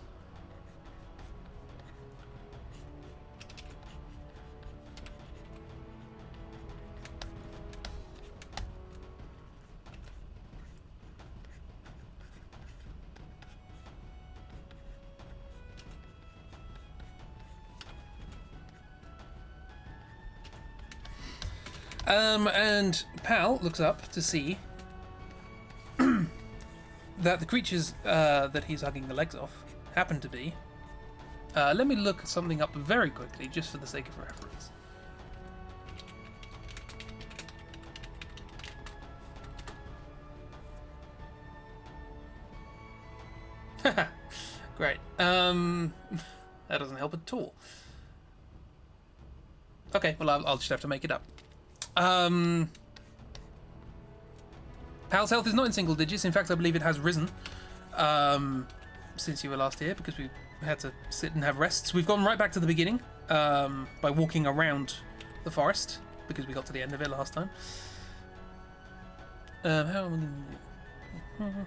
And Pal looks up to see that the creatures that he's hugging the legs off happen to be... let me look something up very quickly, just for the sake of reference. Great. That doesn't help at all. Okay, well, I'll just have to make it up. Pal's health is not in single digits. In fact, I believe it has risen since you were last here, because we had to sit and have rests. We've gone right back to the beginning by walking around the forest, because we got to the end of it last time. How am I going to...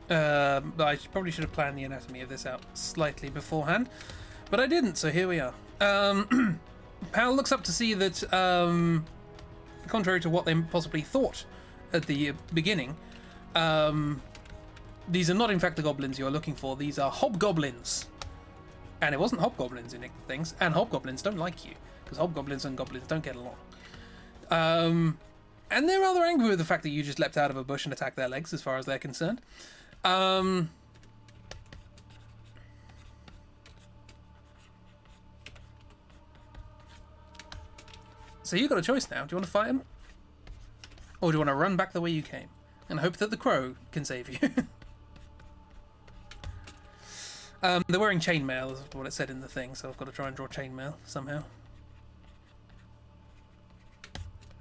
I probably should have planned the anatomy of this out slightly beforehand, but I didn't, so here we are. Pal looks up to see that, contrary to what they possibly thought at the beginning, these are not in fact the goblins you're looking for. These are hobgoblins. And it wasn't hobgoblins who nicked things, and hobgoblins don't like you, because hobgoblins and goblins don't get along. And they're rather angry with the fact that you just leapt out of a bush and attacked their legs, as far as they're concerned. So you've got a choice now. Do you want to fight him? Or do you want to run back the way you came and hope that the crow can save you? They're wearing chainmail, is what it said in the thing, so I've got to try and draw chainmail somehow.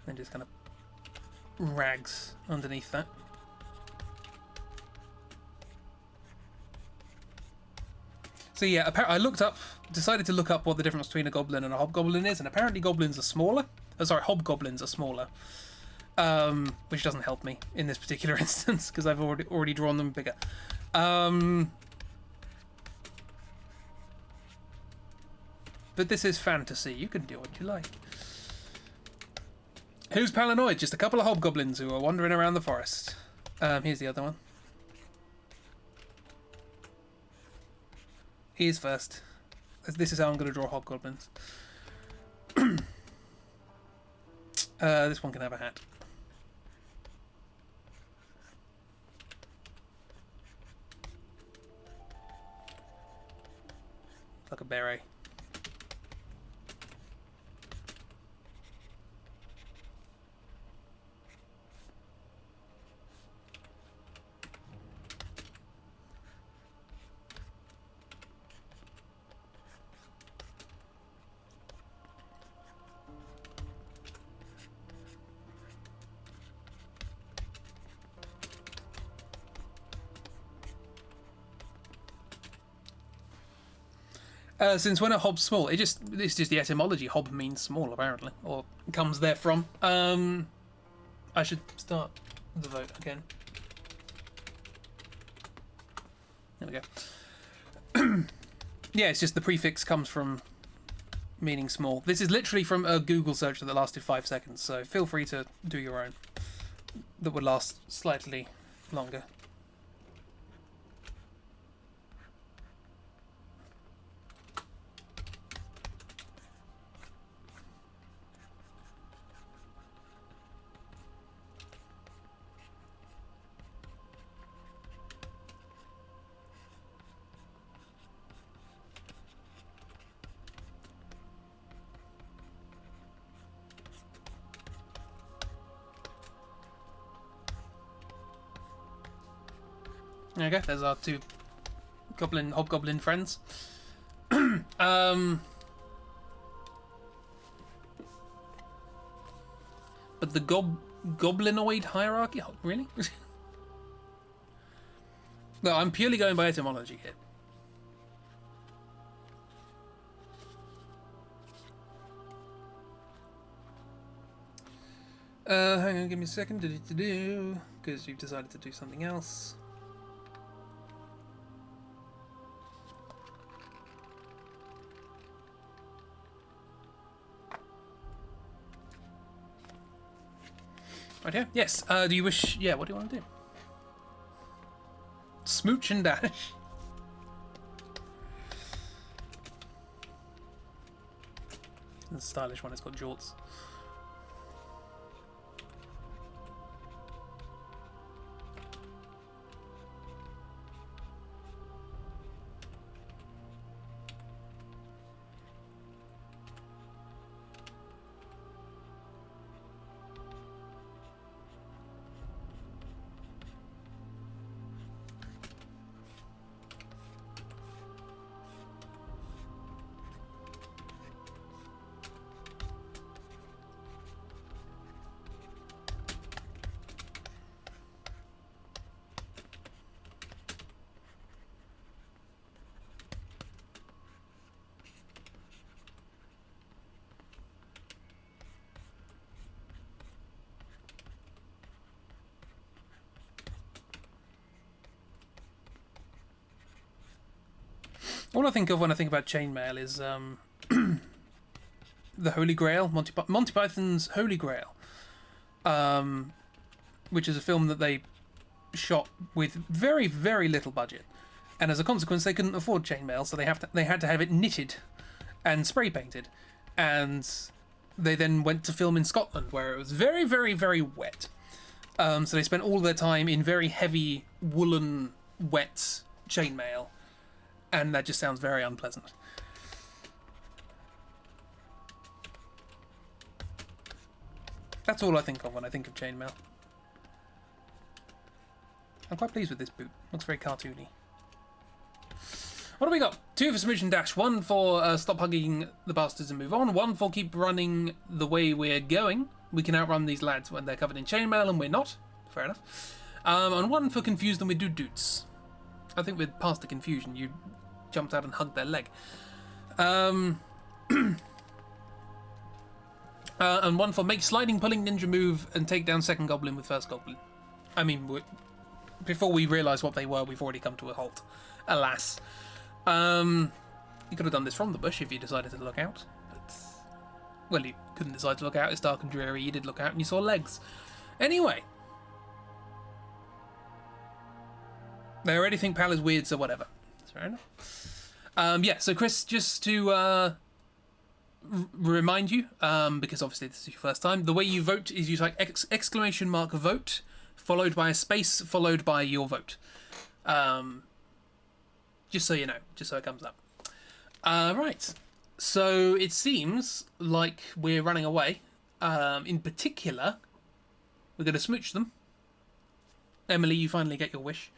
And just kind of rags underneath that. So yeah, I decided to look up what the difference between a goblin and a hobgoblin is, and apparently goblins are smaller. Oh, sorry, hobgoblins are smaller. Which doesn't help me in this particular instance, because I've already drawn them bigger. But this is fantasy. You can do what you like. Who's paranoid? Just a couple of hobgoblins who are wandering around the forest. Here's the other one. He's first. This is how I'm going to draw hobgoblins. This one can have a hat. Like a beret. Since when are hobs small? It's just the etymology. Hob means small, apparently, or comes therefrom. I should start the vote again. There we go. Yeah, it's just the prefix comes from meaning small. This is literally from a Google search that lasted 5 seconds, so feel free to do your own. That would last slightly longer. Okay, there's our two hobgoblin friends. But the goblinoid hierarchy? Oh, really? No, I'm purely going by etymology here. Hang on, give me a second. Because you've decided to do something else. Right here? Yes. Do you wish... Yeah, what do you want to do? Smooch and dash. The stylish one has got jorts. All I think of when I think about chainmail is the Holy Grail, Monty Python's Holy Grail, which is a film that they shot with very, very little budget, and as a consequence, they couldn't afford chainmail, so they had to have it knitted and spray painted, and they then went to film in Scotland, where it was very, very, very wet. So they spent all their time in very heavy woolen, wet chainmail, and that just sounds very unpleasant. That's all I think of when I think of chainmail. I'm quite pleased with this boot. Looks very cartoony. What do we got? 2 for submission dash, 1 for stop hugging the bastards and move on, 1 for keep running the way we're going. We can outrun these lads when they're covered in chainmail and we're not. Fair enough. And 1 for confuse them with doots. I think we're past the confusion. You jumped out and hugged their leg. And 1 for make sliding pulling ninja move and take down second goblin with first goblin. I mean, before we realise what they were, we've already come to a halt. Alas. You could have done this from the bush if you decided to look out. But, well, you couldn't decide to look out. It's dark and dreary. You did look out and you saw legs. Anyway. They already think Pal is weird, so whatever. That's fair enough. Yeah, so Chris, just to remind you, because obviously this is your first time, the way you vote is you type exclamation mark vote, followed by a space, followed by your vote. Just so you know, just so it comes up. Right, so it seems like we're running away. In particular, we're going to smooch them. Emily, you finally get your wish.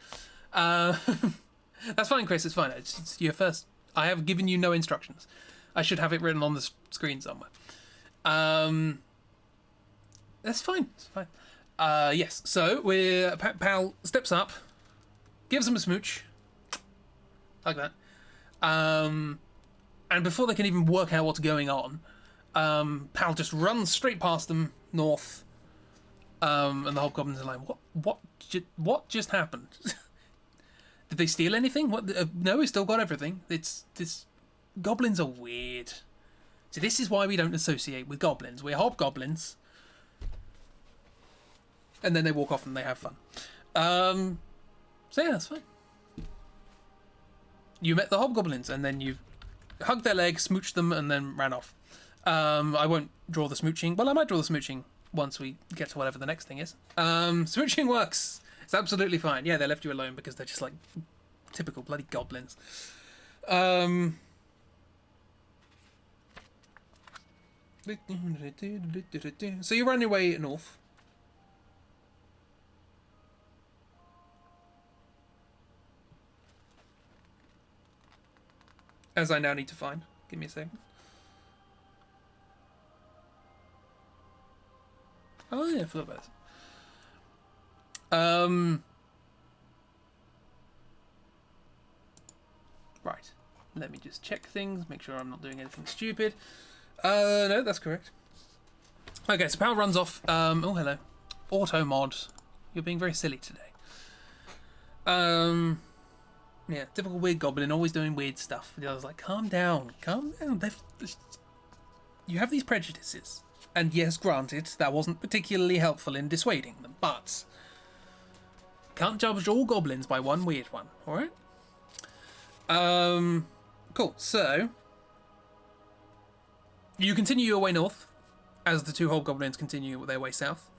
That's fine, Chris, it's fine. It's your first. I have given you no instructions. I should have it written on the screen somewhere. That's fine, it's fine. Yes, so we're Pal steps up, gives them a smooch. Like that. And before they can even work out what's going on, Pal just runs straight past them north. And the hobgoblins are like, what just happened? Did they steal anything? What? No, we still got everything. Goblins are weird. So this is why we don't associate with goblins. We're hobgoblins. And then they walk off and they have fun. So yeah, that's fine. You met the hobgoblins, and then you hugged their leg, smooched them, and then ran off. I won't draw the smooching. Well, I might draw the smooching once we get to whatever the next thing is. Smooching works. It's absolutely fine. Yeah, they left you alone because they're just like typical bloody goblins. So you run your way north. As I now need to find. Give me a second. Oh yeah, I forgot about it. Right. Let me just check things, make sure I'm not doing anything stupid. No, that's correct. Okay, so Pal runs off. Oh, hello. Auto mod. You're being very silly today. Yeah, typical weird goblin, always doing weird stuff. The other's like, calm down, calm down. You have these prejudices. And yes, granted, that wasn't particularly helpful in dissuading them, but can't judge all goblins by one weird one, alright? Cool, so you continue your way north as the 2 hobgoblins continue their way south.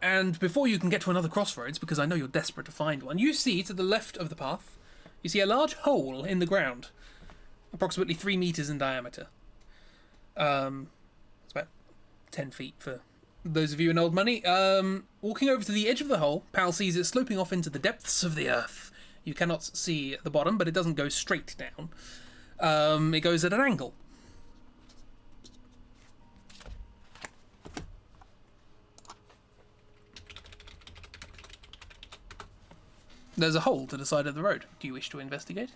And before you can get to another crossroads, because I know you're desperate to find one, you see to the left of the path, you see a large hole in the ground, approximately 3 meters in diameter. It's about 10 feet for those of you in old money. Walking over to the edge of the hole, Pal sees it sloping off into the depths of the earth. You cannot see the bottom, but it doesn't go straight down. It goes at an angle. There's a hole to the side of the road. Do you wish to investigate?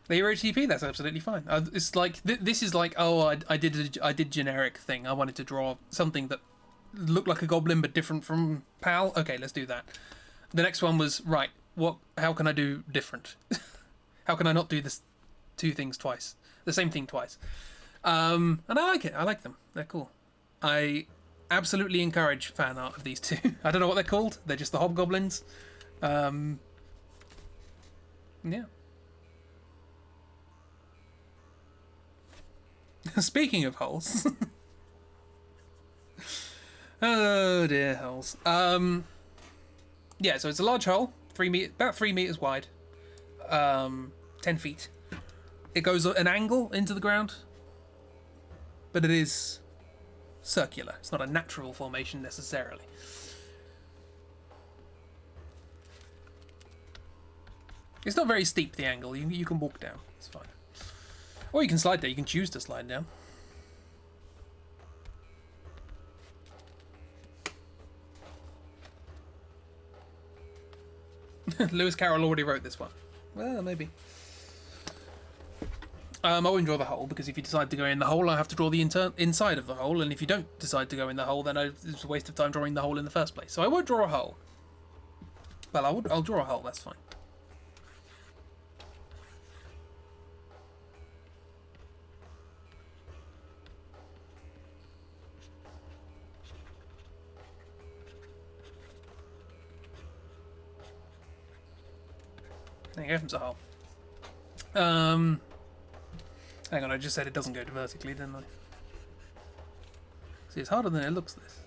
They hear OTP, that's absolutely fine. It's like this is like, oh, I did generic thing. I wanted to draw something that look like a goblin but different from Pal. Okay, let's do that. The next one was, right, how can I do different? How can I not do this two things twice? The same thing twice. And I like it. I like them. They're cool. I absolutely encourage fan art of these two. I don't know what they're called. They're just the hobgoblins. Yeah. Speaking of holes. Oh dear, holes. Yeah, so it's a large hole, about 3 meters wide, 10 feet. It goes at an angle into the ground, but it is circular. It's not a natural formation necessarily. It's not very steep, the angle. You can walk down. It's fine. Or you can slide down. You can choose to slide down. Lewis Carroll already wrote this one. Well, maybe. I won't draw the hole, because if you decide to go in the hole, I have to draw the inside of the hole, and if you don't decide to go in the hole, then it's a waste of time drawing the hole in the first place. So I won't draw a hole. Well, I'll draw a hole, that's fine. There you go, it's a hole. Hang on, I just said it doesn't go vertically, didn't I? See, it's harder than it looks, this.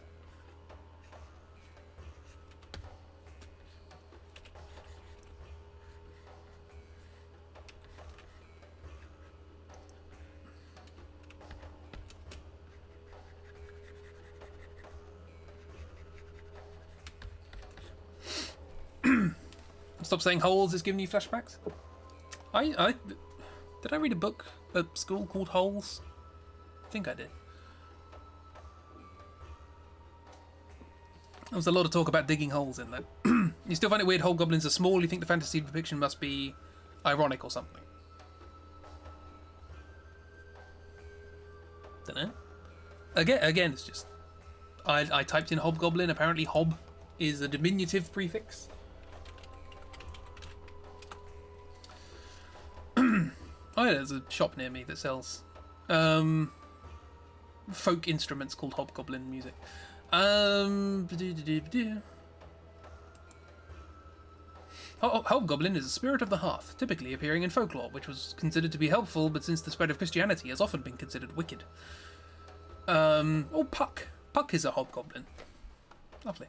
Stop saying holes is giving you flashbacks. Did I read a book at school called Holes? I think I did. There was a lot of talk about digging holes in that. You still find it weird hobgoblins are small? You think the fantasy depiction must be ironic or something? Dunno. Again, it's just... I typed in hobgoblin. Apparently hob is a diminutive prefix. Oh yeah, there's a shop near me that sells folk instruments called hobgoblin music. Hobgoblin is a spirit of the hearth, typically appearing in folklore, which was considered to be helpful, but since the spread of Christianity has often been considered wicked. Puck. Puck is a hobgoblin. Lovely.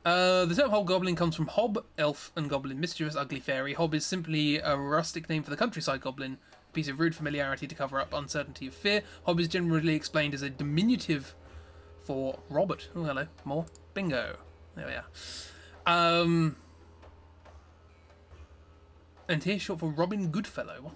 The term hobgoblin comes from hob, elf, and goblin, mischievous, ugly fairy. Hob is simply a rustic name for the countryside goblin, a piece of rude familiarity to cover up uncertainty of fear. Hob is generally explained as a diminutive for Robert. Oh, hello. More. Bingo. There we are. And here, short for Robin Goodfellow. What?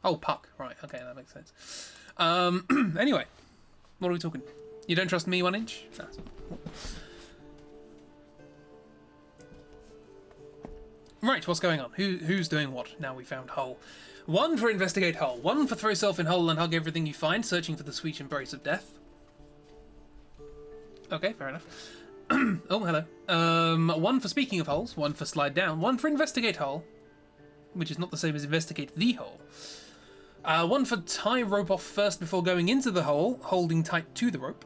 Oh, Puck. Right, okay, that makes sense. Anyway, what are we talking? You don't trust me 1 inch? Right, what's going on? Who's doing what? Now we found hole. 1 for investigate hole. 1 for throw self in hole and hug everything you find, searching for the sweet embrace of death. Okay, fair enough. Oh, hello. 1 for speaking of holes. 1 for slide down. 1 for investigate hole, which is not the same as investigate the hole. 1 for tie rope off first before going into the hole, holding tight to the rope.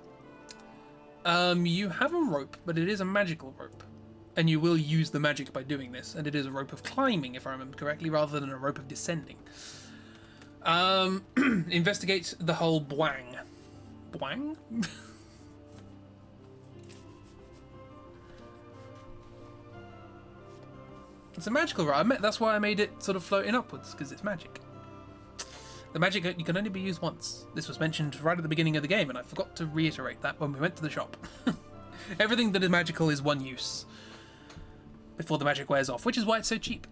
You have a rope, but it is a magical rope. And you will use the magic by doing this, and it is a rope of climbing, if I remember correctly, rather than a rope of descending. Investigate the hole bwang. Bwang? It's a magical rope. That's why I made it sort of floating upwards, because it's magic. The magic you can only be used once. This was mentioned right at the beginning of the game, and I forgot to reiterate that when we went to the shop. Everything that is magical is one use before the magic wears off, which is why it's so cheap.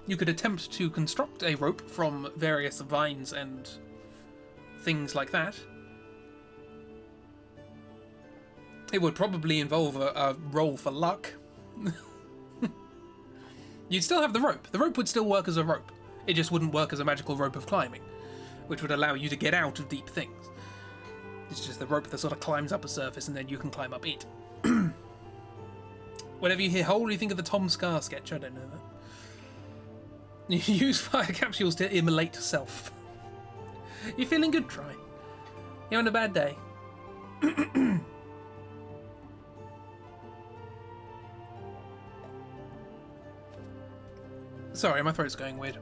You could attempt to construct a rope from various vines and things like that. It would probably involve a roll for luck. You'd still have the rope. The rope would still work as a rope. It just wouldn't work as a magical rope of climbing, which would allow you to get out of deep things. It's just the rope that sort of climbs up a surface and then you can climb up it. Whenever you hear hole, you think of the Tom Scar sketch. I don't know that. You use fire capsules to immolate self. You're feeling good, try. You're on a bad day. Sorry, my throat's going weird.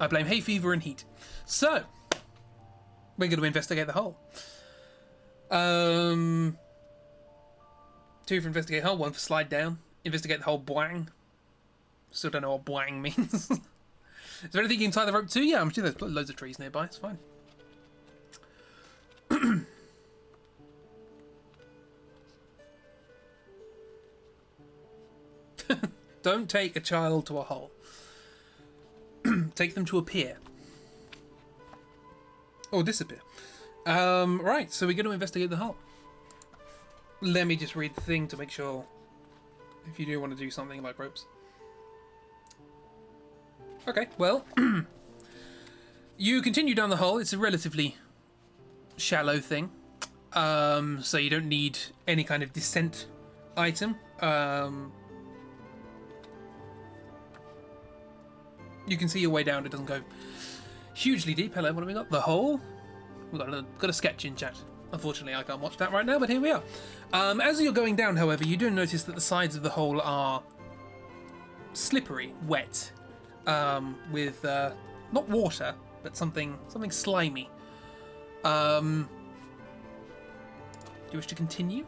I blame hay fever and heat. So, we're going to investigate the hole. 2 for investigate hole, 1 for slide down. Investigate the hole, boing. Still don't know what boing means. Is there anything you can tie the rope to? Yeah, I'm sure there's loads of trees nearby. It's fine. Don't take a child to a hole. Take them to a pier. Or disappear. Right, so we're going to investigate the hole. Let me just read the thing to make sure if you do want to do something like ropes. Okay, well, you continue down the hole. It's a relatively shallow thing, so you don't need any kind of descent item. You can see your way down. It doesn't go hugely deep. Hello, what have we got? The hole. We've got a sketch in chat. Unfortunately, I can't watch that right now, but here we are. As you're going down, however, you do notice that the sides of the hole are slippery, wet, with not water, but something slimy. Do you wish to continue?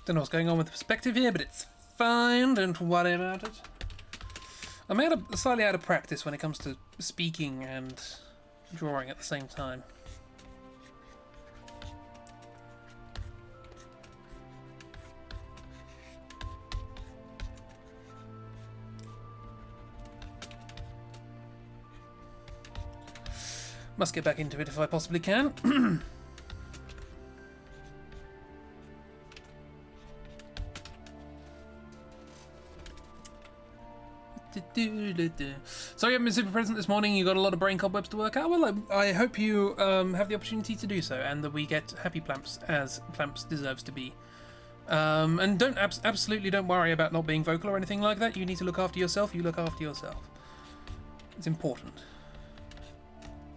Don't know what's going on with the perspective here, but it's fine. Don't worry about it. I'm slightly out of practice when it comes to speaking and drawing at the same time. Must get back into it if I possibly can. Sorry, I haven't been super present this morning. You got a lot of brain cobwebs to work out. Well, I hope you have the opportunity to do so, and that we get happy Plamps as Plamps deserves to be. And don't absolutely don't worry about not being vocal or anything like that. You need to look after yourself. You look after yourself. It's important.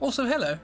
Also, hello.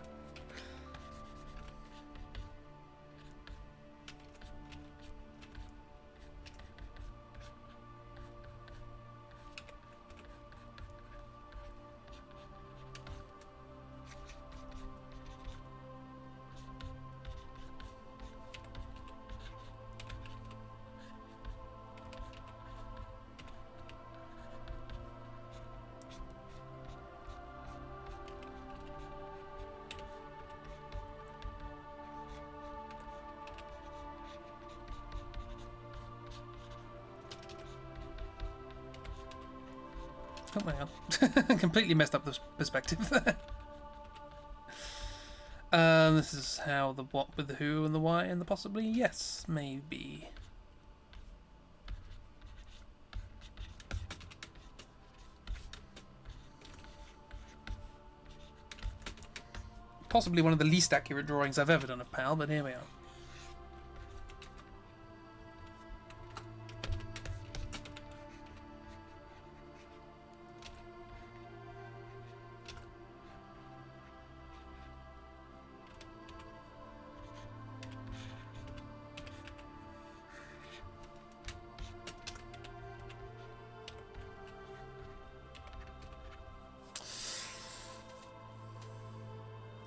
Oh my god. Completely messed up the perspective there. This is how the what with the who and the why and the possibly. Yes, maybe. Possibly one of the least accurate drawings I've ever done of PAL, but here we are.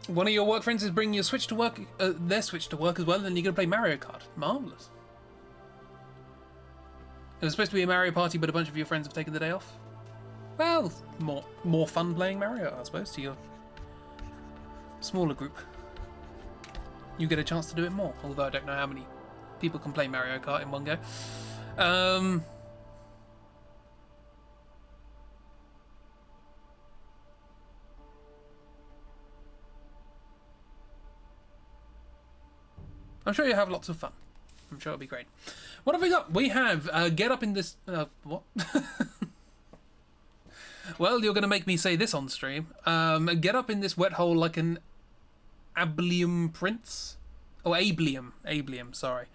One of your work friends is bringing your Switch to work, their Switch to work as well, and then you're going to play Mario Kart. Marvellous. It was supposed to be a Mario Party, but a bunch of your friends have taken the day off. Well, more fun playing Mario, I suppose, to your smaller group. You get a chance to do it more, although I don't know how many people can play Mario Kart in one go. I'm sure you'll have lots of fun. I'm sure it'll be great. What have we got? We have get up in this... what? Well, you're going to make me say this on stream. Get up in this wet hole like an Ablium prince. Oh, Ablium, sorry.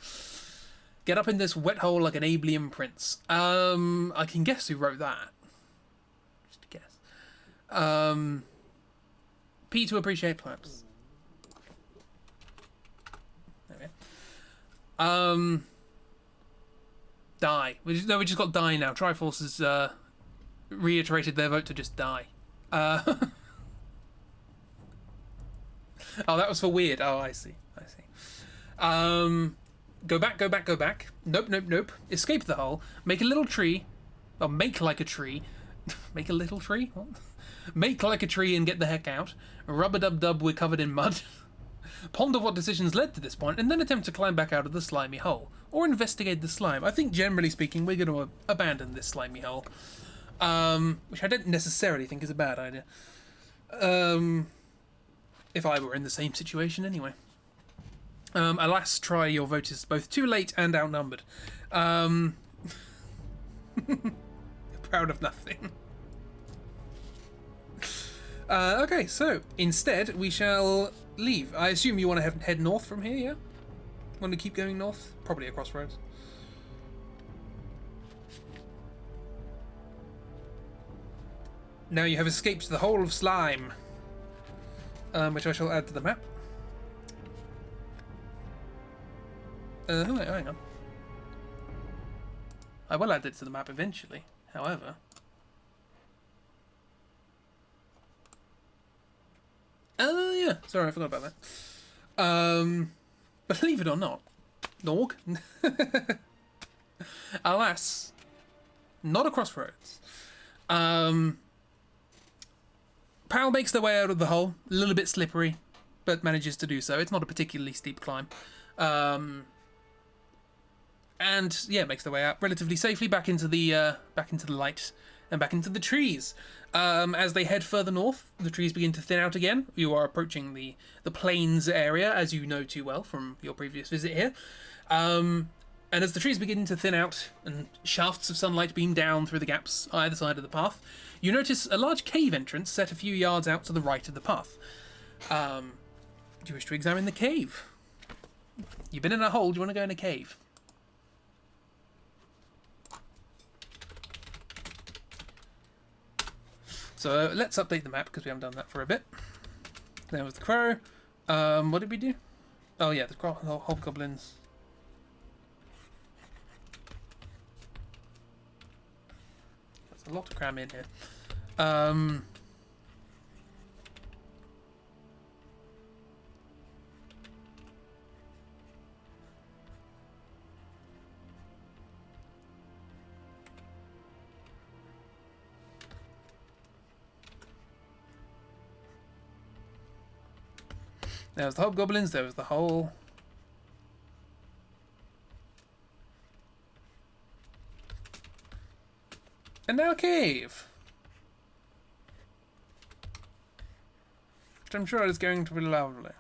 Get up in this wet hole like an Ablium prince. I can guess who wrote that. Just a guess. P to appreciate claps. Die. We just got die now. Triforce has reiterated their vote to just die. Oh, that was for weird. Oh, I see. Go back. Nope. Escape the hole. Make a little tree. Or make like a tree. Make a little tree? What? Make like a tree and get the heck out. Rub-a-dub-dub, we're covered in mud. Ponder what decisions led to this point, and then attempt to climb back out of the slimy hole. Or investigate the slime. I think, generally speaking, we're going to abandon this slimy hole. Which I don't necessarily think is a bad idea. If I were in the same situation anyway. Alas, try, your vote is both too late and outnumbered. Proud of nothing. Okay, so, instead, we shall leave. I assume you want to head north from here, yeah? Want to keep going north? Probably a crossroads. Now you have escaped the hole of slime, which I shall add to the map. Hang on. I will add it to the map eventually, however. Oh, yeah. Sorry, I forgot about that. Believe it or not, NORG. Alas, not a crossroads. Pal makes their way out of the hole, a little bit slippery, but manages to do so. It's not a particularly steep climb. And yeah, makes their way out relatively safely back into the light and back into the trees. As they head further north, the trees begin to thin out again. You are approaching the plains area, as you know too well from your previous visit here. And as the trees begin to thin out and shafts of sunlight beam down through the gaps either side of the path, you notice a large cave entrance set a few yards out to the right of the path. Do you wish to examine the cave? You've been in a hole, do you want to go in a cave? So let's update the map because we haven't done that for a bit. There was the crow. What did we do? Oh yeah, the hobgoblins. There's a lot to cram in here. There was the hobgoblins, there was the hole. And now a cave. Which I'm sure is going to be lovely.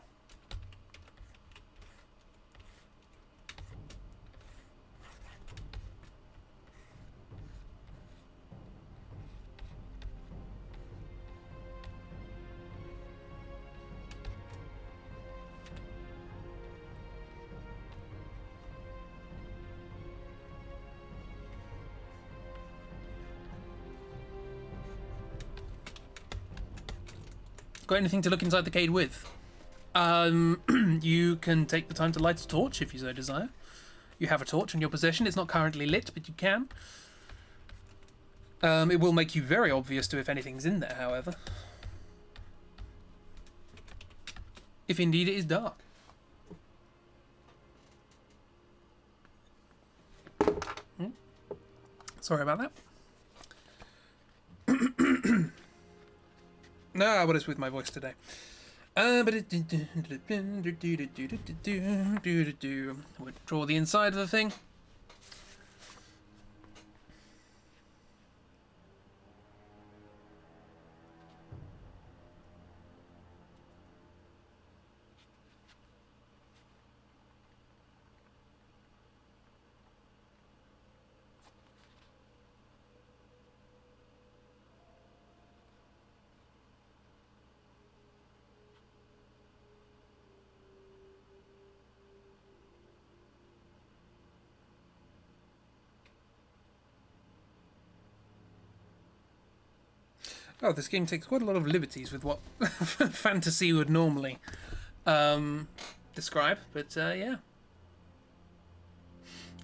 Got anything to look inside the cave with? You can take the time to light a torch if you so desire. You have a torch in your possession. It's not currently lit, but you can. It will make you very obvious to if anything's in there, however. If indeed it is dark. Sorry about that. No, what is with my voice today? We'll draw the inside of the thing. Oh, this game takes quite a lot of liberties with what fantasy would normally describe, but yeah.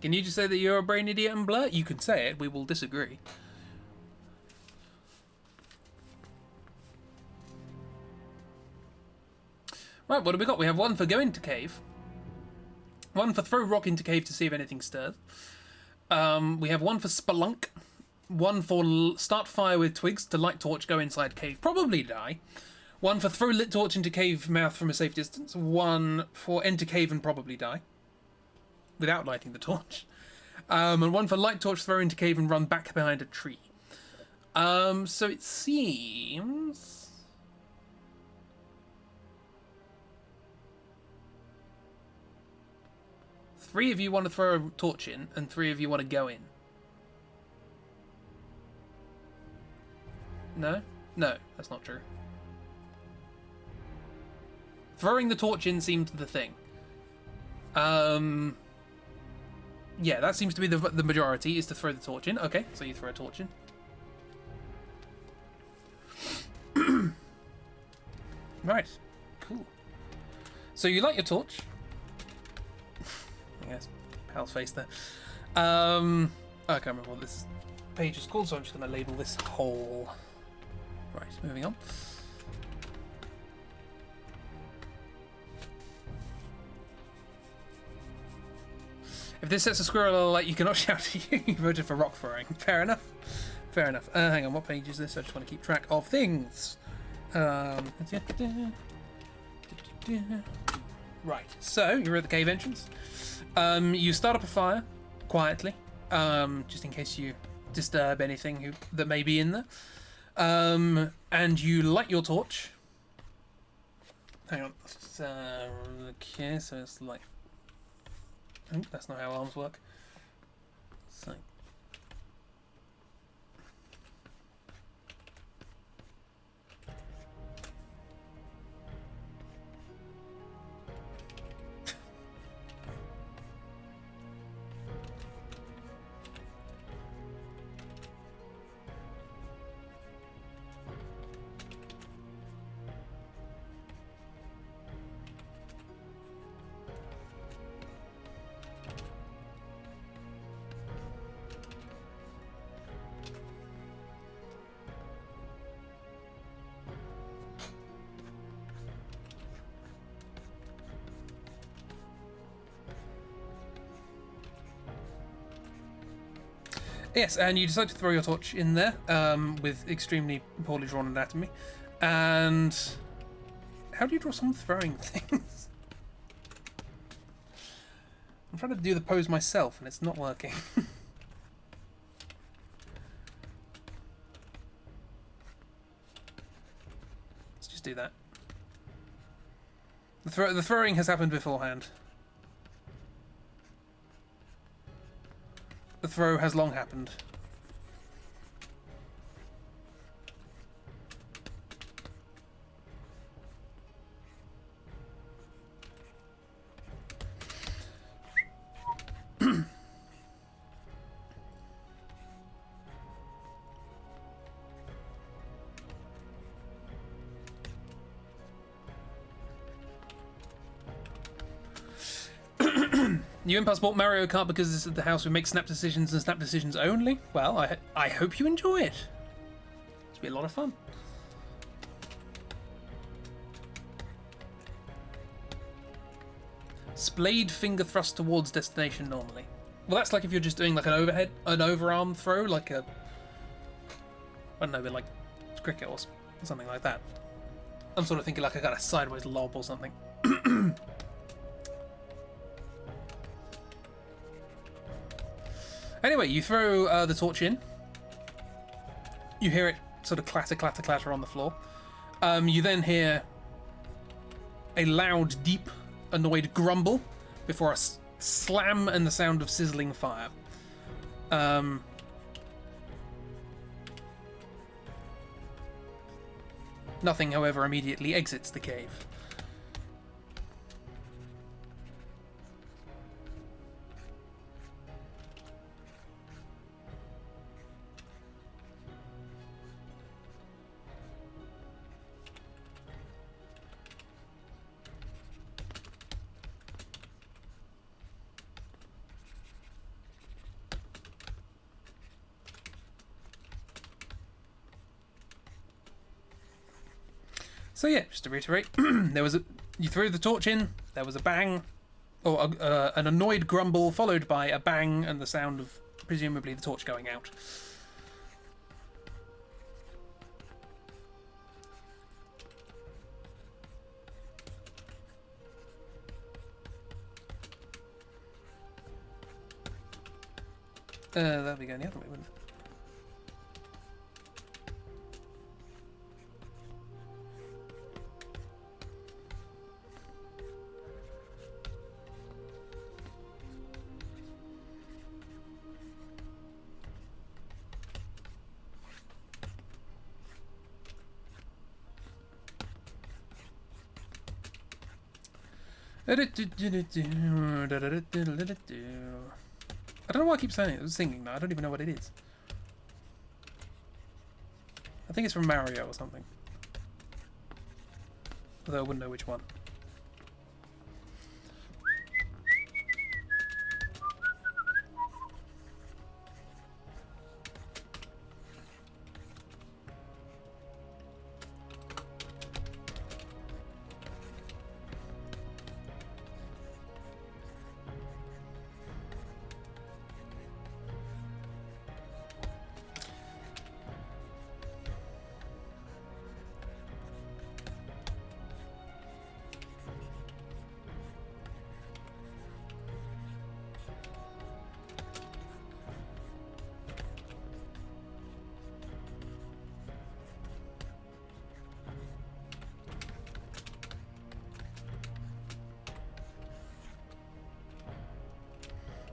Can you just say that you're a brain idiot and blur? You can say it, we will disagree. Right, what do we got? We have one for go into cave. One for throw rock into cave to see if anything stirs. We have one for spelunk. One for start fire with twigs to light torch, go inside cave, probably die. One for throw lit torch into cave mouth from a safe distance. One for enter cave and probably die without lighting the torch. And one for light torch, throw into cave and run back behind a tree. So it seems... Three of you want to throw a torch in and three of you want to go in. No? No, that's not true. Throwing the torch in seems the thing. Yeah, that seems to be the majority, is to throw the torch in. Okay, so you throw a torch in. Right, cool. So you light your torch. I guess, pal's face there. I can't remember what this page is called, so I'm just going to label this hole. Right, moving on. If this sets a squirrel alight, you cannot shout at you. You voted for rock throwing. Fair enough. Fair enough. Hang on, what page is this? I just want to keep track of things. Right, so you're at the cave entrance. You start up a fire quietly, just in case you disturb anything that may be in there. And you light your torch. Hang on. Okay, so it's like... Oh, that's not how arms work. So. Yes, and you decide to throw your torch in there with extremely poorly drawn anatomy. And how do you draw someone throwing things? I'm trying to do the pose myself, and it's not working. Let's just do that. The throwing has happened beforehand. The throw has long happened. You impulse bought Mario Kart because this is the house we make snap decisions and snap decisions only? Well, I hope you enjoy it. It's be a lot of fun. Splayed finger thrust towards destination normally. Well, that's like if you're just doing like an overarm throw, like a, I don't know, like cricket or something like that. I'm sort of thinking like I got a sideways lob or something. Anyway, you throw the torch in. You hear it sort of clatter, clatter, clatter on the floor. You then hear a loud, deep, annoyed grumble before a slam and the sound of sizzling fire. Nothing, however, immediately exits the cave. So yeah, just to reiterate, you threw the torch in, there was a bang, or an annoyed grumble followed by a bang and the sound of presumably the torch going out. That'd be going the other way, wouldn't it? I don't know why I keep saying it. I was singing that. I don't even know what it is. I think it's from Mario or something. Although I wouldn't know which one.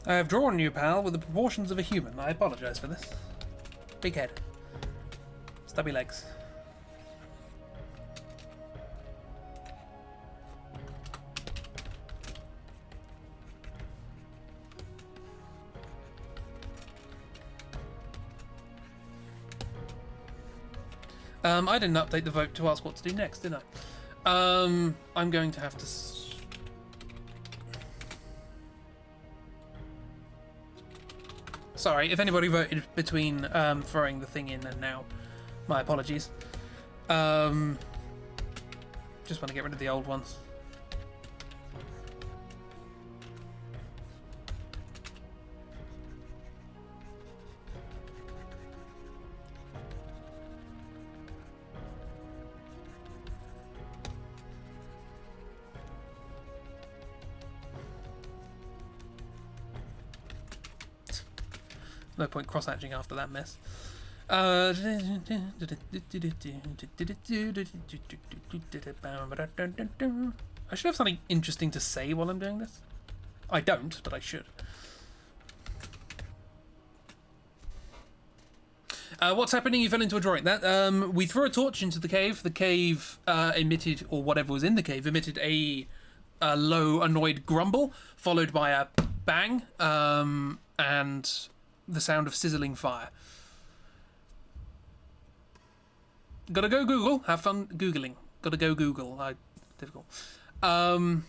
I have drawn you, pal, with the proportions of a human. I apologise for this. Big head. Stubby legs. I didn't update the vote to ask what to do next, did I? I'm going to have to... Sorry, if anybody voted between throwing the thing in and now, my apologies. Just want to get rid of the old ones. No point cross-hatching after that mess. I should have something interesting to say while I'm doing this. I don't, but I should. What's happening? You fell into a drawing. That we threw a torch into the cave. The cave emitted, or whatever was in the cave, emitted a low, annoyed grumble, followed by a bang, and the sound of sizzling fire. Gotta go Google. Have fun Googling. Gotta go Google. Difficult. Was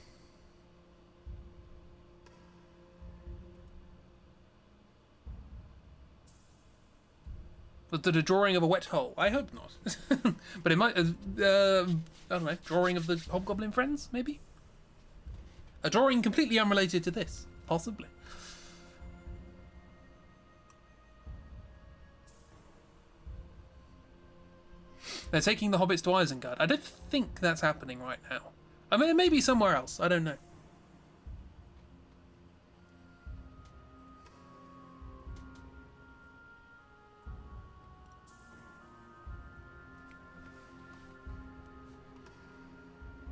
it a drawing of a wet hole? I hope not. But it might... I don't know. Drawing of the Hobgoblin Friends, maybe? A drawing completely unrelated to this. Possibly. They're taking the hobbits to Isengard. I don't think that's happening right now. I mean, maybe somewhere else. I don't know.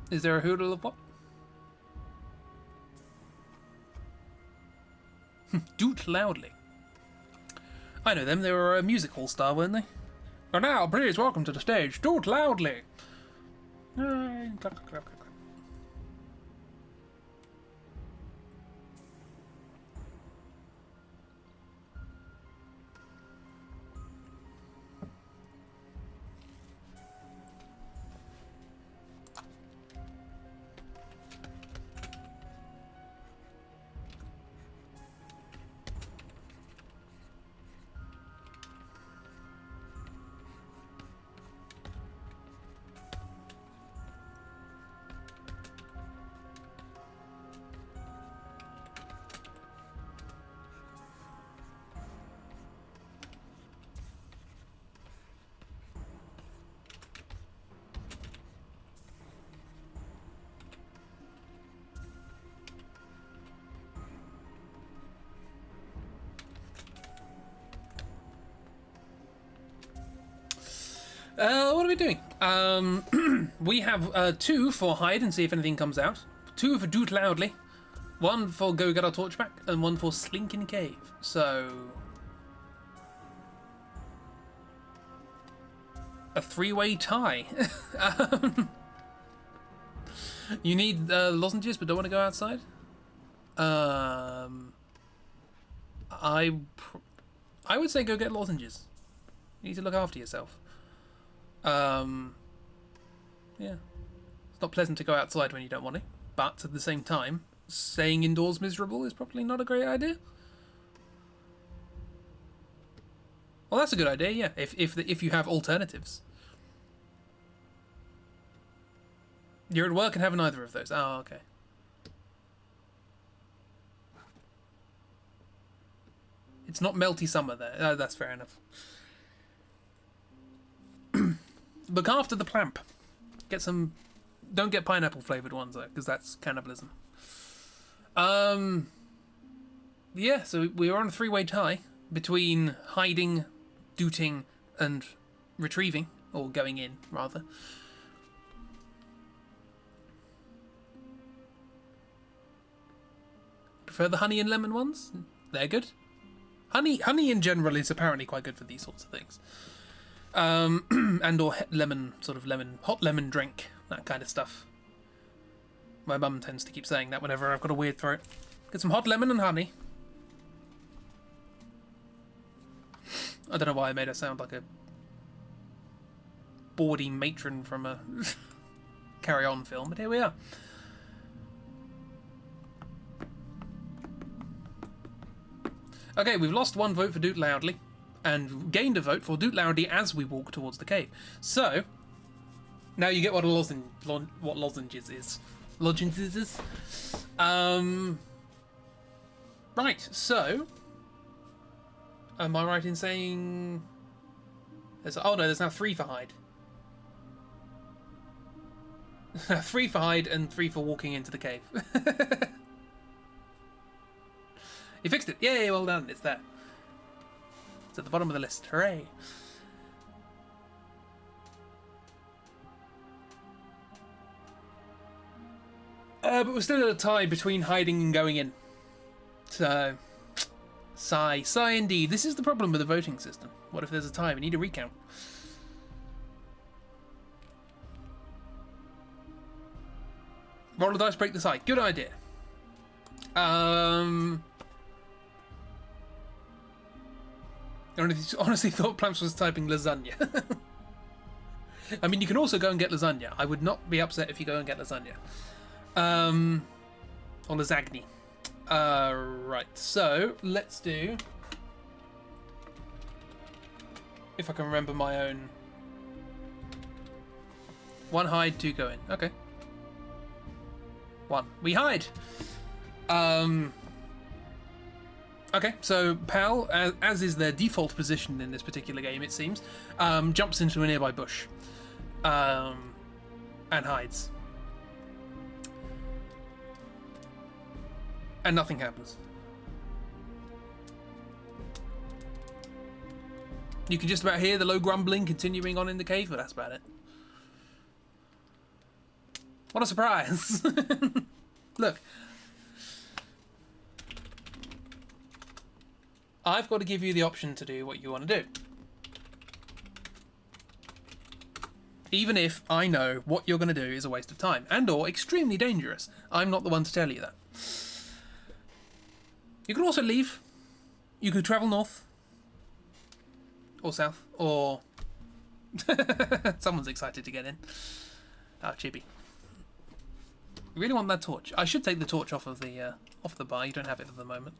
Is there a hoodle of what? Doot loudly. I know them. They were a music hall star, weren't they? And now, please welcome to the stage, Doot Loudly. Clap, clap, clap, clap. What are we doing? We have 2 for hide and see if anything comes out. 2 for Doot Loudly. 1 for go get our torch back. And 1 for slink in cave. So... a 3-way tie. You need lozenges but don't want to go outside? I would say go get lozenges. You need to look after yourself. Yeah. It's not pleasant to go outside when you don't want to, but at the same time, staying indoors miserable is probably not a great idea. Well, that's a good idea, yeah, if you have alternatives. You're at work and have neither of those. Oh, okay. It's not melty summer there. Oh, that's fair enough. Look after the plamp. Get some... Don't get pineapple flavoured ones, though, because that's cannibalism. Yeah, so we were on a 3-way tie between hiding, dooting, and retrieving. Or going in, rather. prefer the honey and lemon ones. They're good. Honey in general is apparently quite good for these sorts of things. And or hot lemon drink, that kind of stuff. My mum tends to keep saying that whenever I've got a weird throat. Get some hot lemon and honey. I don't know why I made her sound like a bawdy matron from a Carry On film, but here we are. Okay, we've lost one vote for Doot Loudly, and gained a vote for Doot Loudly as we walk towards the cave. So, now you get what what lozenges is. Lozenges is. Right, so... Am I right in saying... Oh no, there's now 3 for hide. 3 for hide and 3 for walking into the cave. You fixed it. Yay, well done. It's there. It's at the bottom of the list. Hooray. But we're still at a tie between hiding and going in. So, sigh indeed. This is the problem with the voting system. What if there's a tie? We need a recount. Roll the dice, break the tie. Good idea. I honestly thought Plamps was typing lasagna. I mean, you can also go and get lasagna. I would not be upset if you go and get lasagna. Or lasagna. Right, so let's do... If I can remember my own... 1 hide, 2 go in. Okay. 1. We hide! Okay, so Pal, as is their default position in this particular game, it seems, jumps into a nearby bush and hides. And nothing happens. You can just about hear the low grumbling continuing on in the cave, but that's about it. What a surprise! Look. I've got to give you the option to do what you want to do. Even if I know what you're going to do is a waste of time and or extremely dangerous. I'm not the one to tell you that. You can also leave. You could travel north. Or south. Or... Someone's excited to get in. Ah, chibi. You really want that torch? I should take the torch off of the bar. You don't have it at the moment.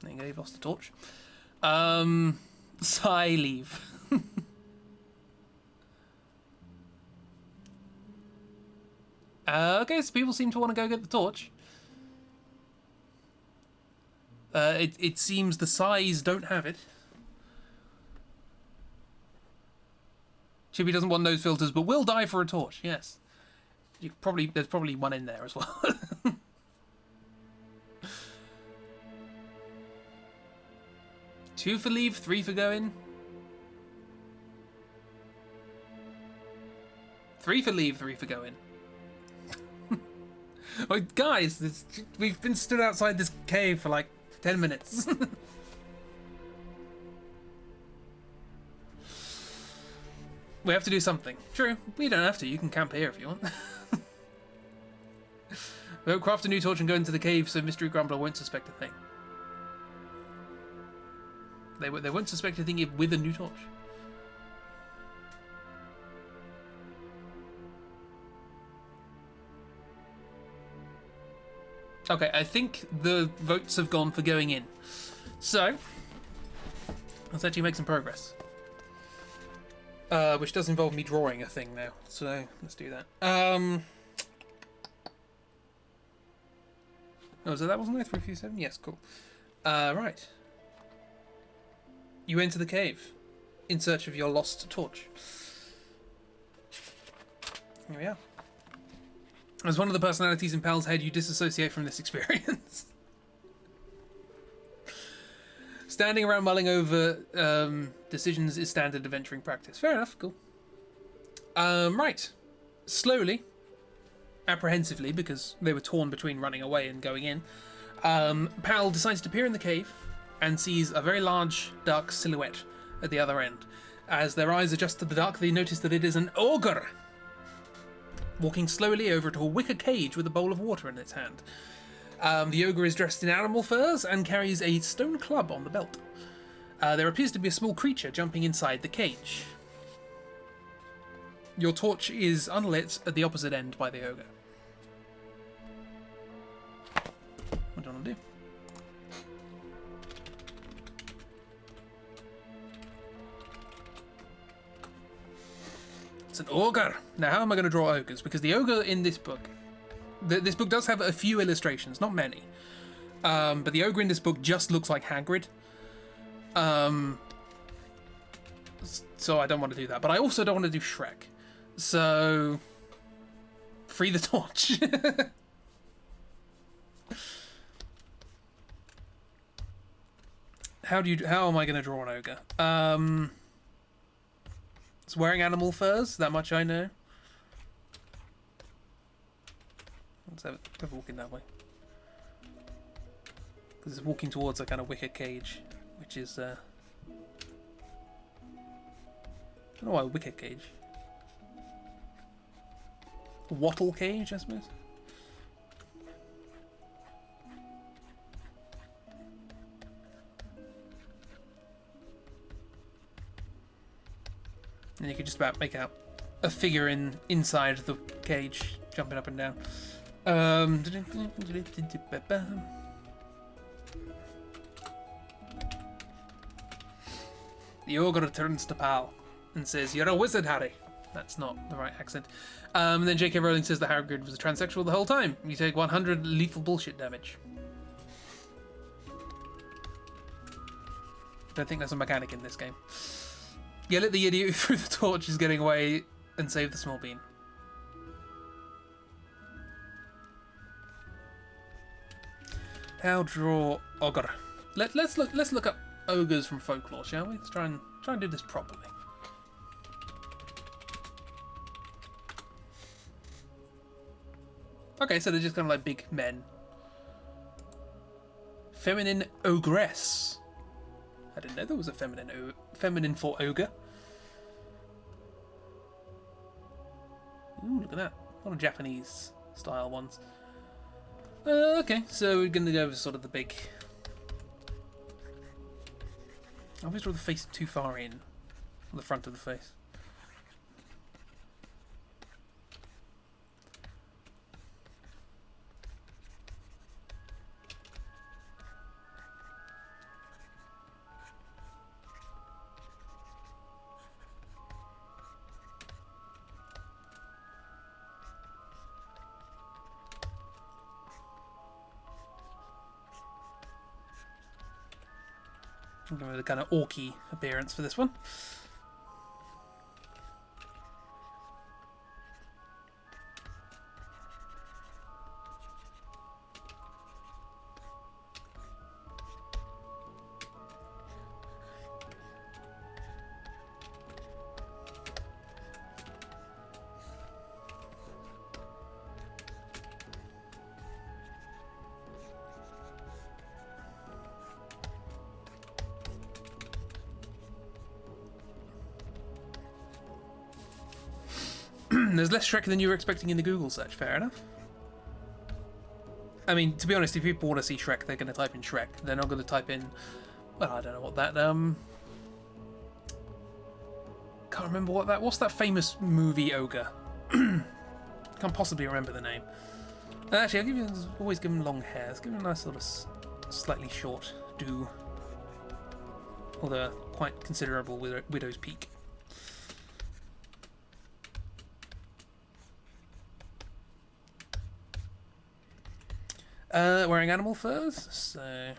There you go, you've lost the torch. Sigh, leave. Okay, so people seem to want to go get the torch. It seems the sighs don't have it. Chibi doesn't want nose filters, but will die for a torch, yes. There's probably one in there as well. 2 for leave, 3 for go in. 3 for leave, 3 for go in. Oh, guys, we've been stood outside this cave for like 10 minutes. We have to do something. True, we don't have to. You can camp here if you want. We'll craft a new torch and go into the cave so Mystery Grumbler won't suspect a thing. They won't suspect a thing with a new torch. Okay, I think the votes have gone for going in. So, let's actually make some progress. Which does involve me drawing a thing now. So, let's do that. Oh, so that wasn't there? 357? Yes, cool. Right. You enter the cave in search of your lost torch. Here we are. As one of the personalities in Pal's head, you disassociate from this experience. Standing around mulling over decisions is standard adventuring practice. Fair enough, cool. Right. Slowly, apprehensively because they were torn between running away and going in. Pal decides to peer in the cave and sees a very large, dark silhouette at the other end. As their eyes adjust to the dark, they notice that it is an ogre, walking slowly over to a wicker cage with a bowl of water in its hand. The ogre is dressed in animal furs and carries a stone club on the belt. There appears to be a small creature jumping inside the cage. Your torch is unlit at the opposite end by the ogre. What do you want to do? It's an ogre. Now, how am I going to draw ogres? Because the ogre in this book, this book does have a few illustrations, not many. But the ogre in this book just looks like Hagrid. So I don't want to do that. But I also don't want to do Shrek. So, free the torch. How am I going to draw an ogre? It's wearing animal furs, that much I know. Let's have it walking that way. Because it's walking towards a kind of wicker cage, which is, I don't know why wicker cage. A wattle cage, I suppose. And you could just about make out a figure inside the cage, jumping up and down. The ogre turns to Pal and says, "You're a wizard, Harry." That's not the right accent. And then J.K. Rowling says that Hagrid was a transsexual the whole time. You take 100 lethal bullshit damage. Don't think that's a mechanic in this game. Yell at the idiot who threw the torch is getting away and save the small bean. How draw ogre? Let's look up ogres from folklore, shall we? Let's try and do this properly. Okay, so they're just kind of like big men. Feminine ogress. I didn't know there was a feminine for ogre. Ooh, look at that. A lot of Japanese style ones. Okay, so we're going to go with sort of the big... I always draw the face too far in. On the front of the face. I'm going with a kind of orky appearance for this one. There's less Shrek than you were expecting in the Google search, fair enough. I mean, to be honest, if people want to see Shrek, they're going to type in Shrek. They're not going to type in... Well, I don't know what that... Can't remember what that... What's that famous movie ogre? Can't possibly remember the name. Actually, I'll give you... Always give him long hair. Let's give him a nice sort of slightly short do. Although quite considerable widow's peak. Wearing animal furs, so...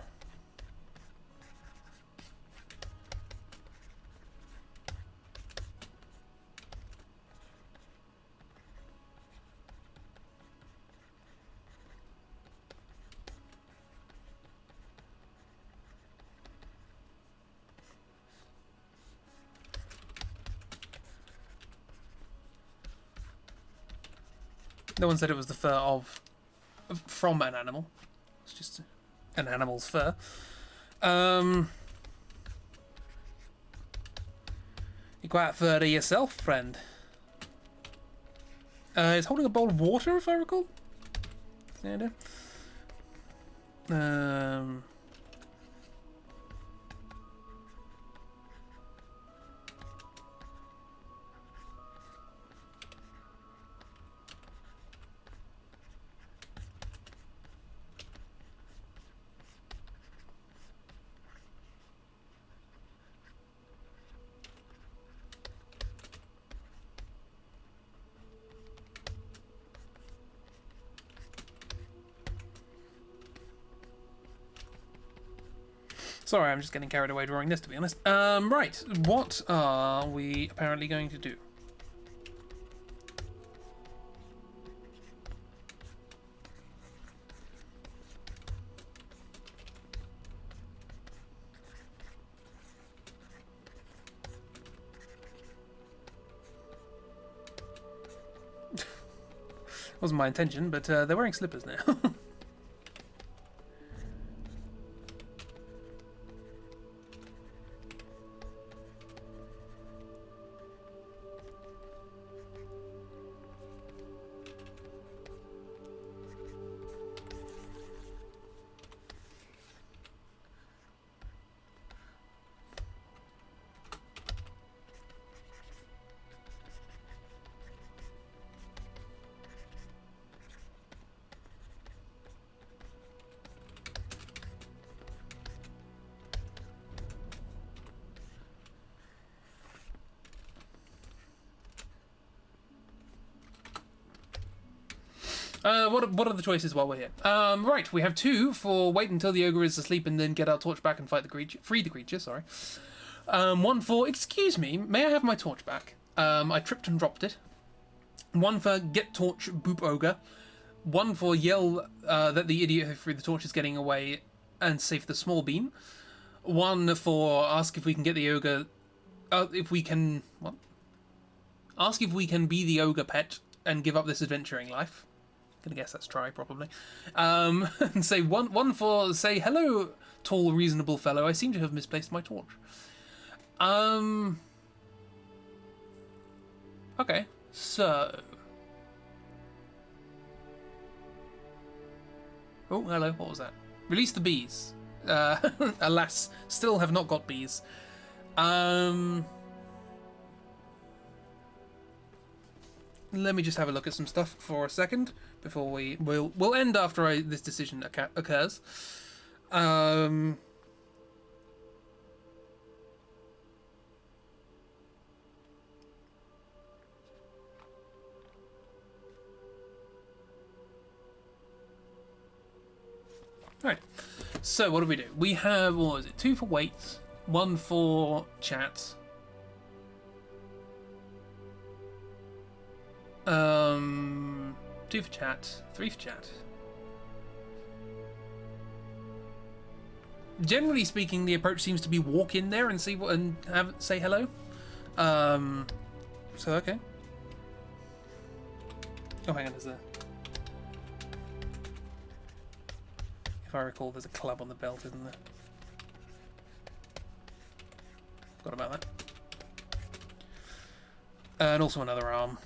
No one said it was the fur from an animal. It's just an animal's fur. You're quite furry yourself, friend. He's holding a bowl of water, if I recall. Yeah, Sorry, I'm just getting carried away drawing this, to be honest. Right, what are we apparently going to do? Wasn't my intention, but they're wearing slippers now. What are the choices while we're here? Right, we have 2 for wait until the ogre is asleep and then get our torch back and fight the creature. Free the creature, sorry. 1 for, excuse me, may I have my torch back? I tripped and dropped it. 1 for get torch, boop ogre. 1 for yell that the idiot who threw the torch is getting away and save the small beam. 1 for ask if we can get the ogre, if we can, what? Ask if we can be the ogre pet and give up this adventuring life. I guess that's try, probably. And say one for say hello, tall, reasonable fellow. I seem to have misplaced my torch. Okay, so. Oh, hello. What was that? Release the bees. Alas, still have not got bees. Let me just have a look at some stuff for a second before we'll end after this decision occurs. Right. So what do we do? We have, what was it? 2 for weights, 1 for chat. 2 for chat, 3 for chat. Generally speaking, the approach seems to be walk in there and see what and say hello. So okay. Oh, hang on, there's a. If I recall, there's a club on the belt, isn't there? Forgot about that. And also another arm.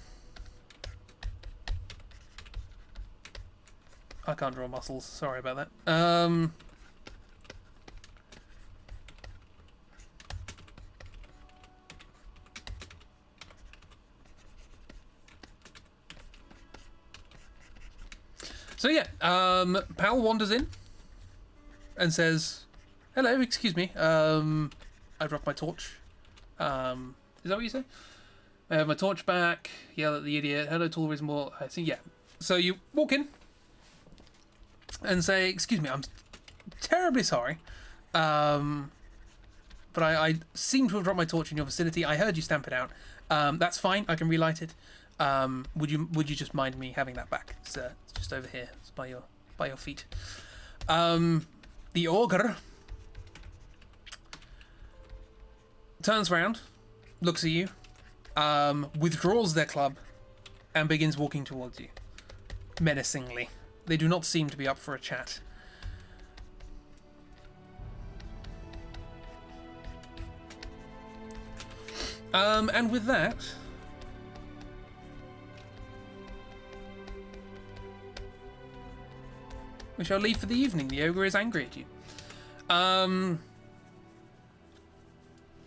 I can't draw muscles. Sorry about that. So yeah, Pal wanders in and says, "Hello, excuse me. I dropped my torch. Is that what you say? I have my torch back. Yell at the idiot. Hello, tall, reasonable. I see. Yeah. So you walk in and say, excuse me, I'm terribly sorry, but I seem to have dropped my torch in your vicinity. I heard you stamp it out. That's fine. I can relight it. Would you just mind me having that back? It's just over here. It's by your feet. The ogre turns around, looks at you, withdraws their club, and begins walking towards you. menacingly. They do not seem to be up for a chat. And with that, we shall leave for the evening. The ogre is angry at you.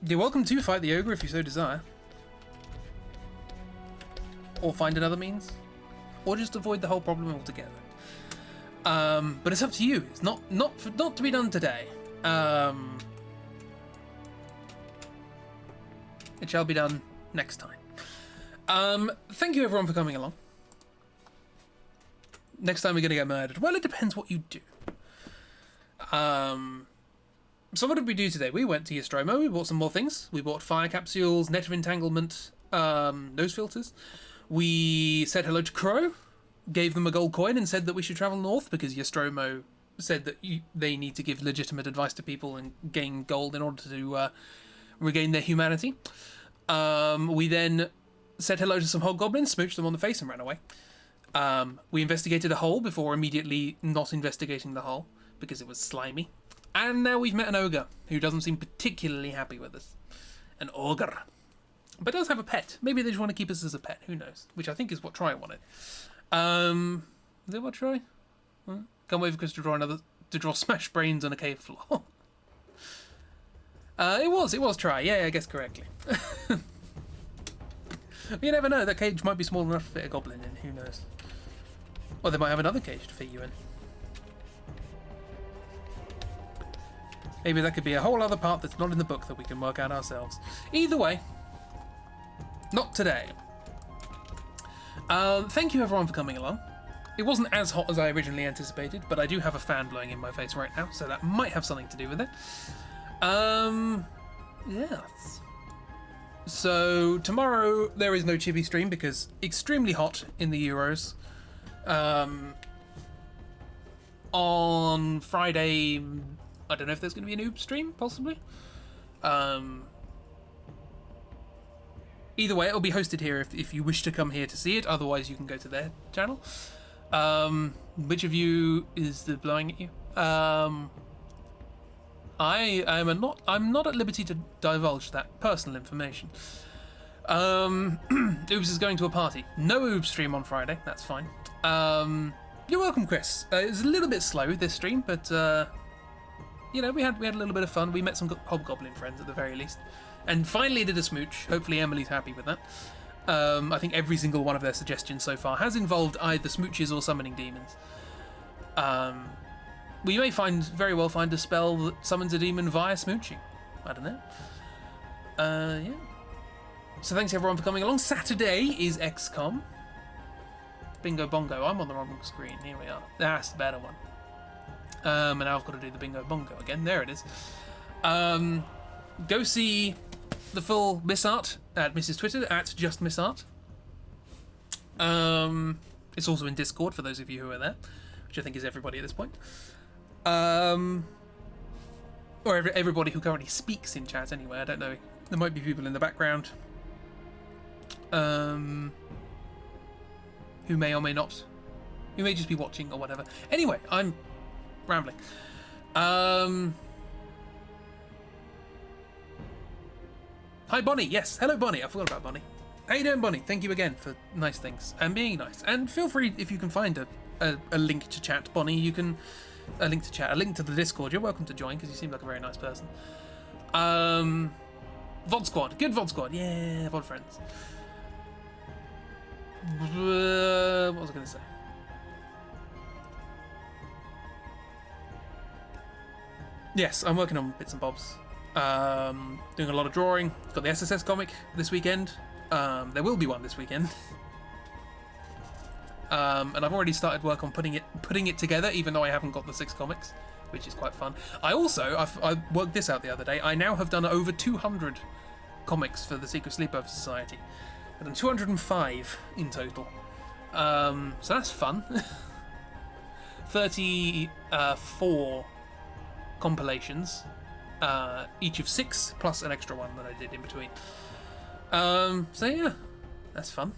You're welcome to fight the ogre if you so desire. Or find another means. Or just avoid the whole problem altogether. But it's up to you. It's not to be done today. It shall be done next time. Thank you everyone for coming along. Next time we're going to get murdered. Well, it depends what you do. So what did we do today? We went to Nostromo, we bought some more things. We bought fire capsules, net of entanglement, nose filters. We said hello to Crow, gave them a gold coin and said that we should travel north because Nostromo said that they need to give legitimate advice to people and gain gold in order to regain their humanity. We then said hello to some hobgoblins, smooched them on the face and ran away. We investigated a hole before immediately not investigating the hole because it was slimy. And now we've met an ogre who doesn't seem particularly happy with us. An ogre. But does have a pet. Maybe they just want to keep us as a pet. Who knows? Which I think is what Troy wanted. Is it what Troy? Can't wait for Chris to draw smash brains on a cave floor. It was Troy. Yeah, I guess correctly. You never know. That cage might be small enough to fit a goblin in. Who knows? Or they might have another cage to fit you in. Maybe that could be a whole other part that's not in the book that we can work out ourselves. Either way, not today. Thank you everyone for coming along. It wasn't as hot as I originally anticipated, but I do have a fan blowing in my face right now, so that might have something to do with it. Yes. So tomorrow there is no chibi stream because extremely hot in the Euros. On Friday, I don't know if there's going to be an oob stream, possibly. Either way, it'll be hosted here if you wish to come here to see it. Otherwise, you can go to their channel. Which of you is the blowing at you? I'm not at liberty to divulge that personal information. Oobs is going to a party. No Oob stream on Friday. That's fine. You're welcome, Chris. It was a little bit slow this stream, but you know, we had a little bit of fun. We met some hobgoblin friends at the very least, and finally did a smooch. Hopefully Emily's happy with that. I think every single one of their suggestions so far has involved either smooches or summoning demons. We may very well find a spell that summons a demon via smooching. I don't know. Yeah. So thanks everyone for coming along. Saturday is XCOM. Bingo bongo. I'm on the wrong screen. Here we are. That's the better one. And now I've got to do the bingo bongo again. There it is. Go see the full Miss Art at Mrs. Twitter at just Miss Art. It's also in Discord for those of you who are there, which I think is everybody at this point. Or everybody who currently speaks in chat anyway. I don't know. There might be people in the background who may or may not, who may just be watching or whatever. Anyway, I'm rambling. Hi Bonnie, yes, hello Bonnie, I forgot about Bonnie. How you doing, Bonnie? Thank you again for nice things and being nice. And feel free, if you can find a link to chat, Bonnie, you can, a link to the Discord, you're welcome to join because you seem like a very nice person. VOD Squad, good VOD Squad, yeah, VOD friends. What was I going to say? Yes, I'm working on bits and bobs. Doing a lot of drawing. Got the SSS comic this weekend. There will be one this weekend. And I've already started work on putting it together, even though I haven't got the 6 comics, which is quite fun. I worked this out the other day. I now have done over 200 comics for the Secret Sleepover Society. I've done 205 in total. So that's fun. 34 compilations, each of 6 plus an extra one that I did in between. So yeah, that's fun.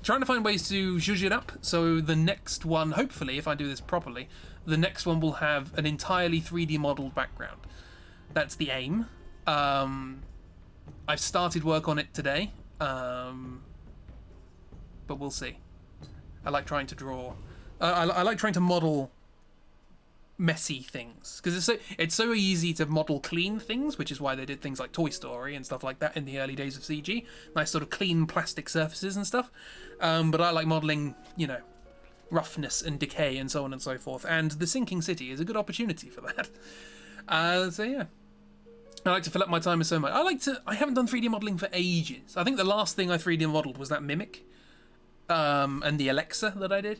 trying to find ways to zhuzh it up. So the next one, hopefully, if I do this properly, the next one will have an entirely 3D modeled background. That's the aim. I've started work on it today, but we'll see. I like trying to draw. I like trying to model messy things, because it's so easy to model clean things, which is why they did things like Toy Story and stuff like that in the early days of CG. Nice sort of clean plastic surfaces and stuff. But I like modeling, you know, roughness and decay and so on and so forth. And the Sinking City is a good opportunity for that. So yeah, I like to fill up my time with so much. I haven't done 3D modeling for ages. I think the last thing I 3D modeled was that Mimic, and the Alexa that I did.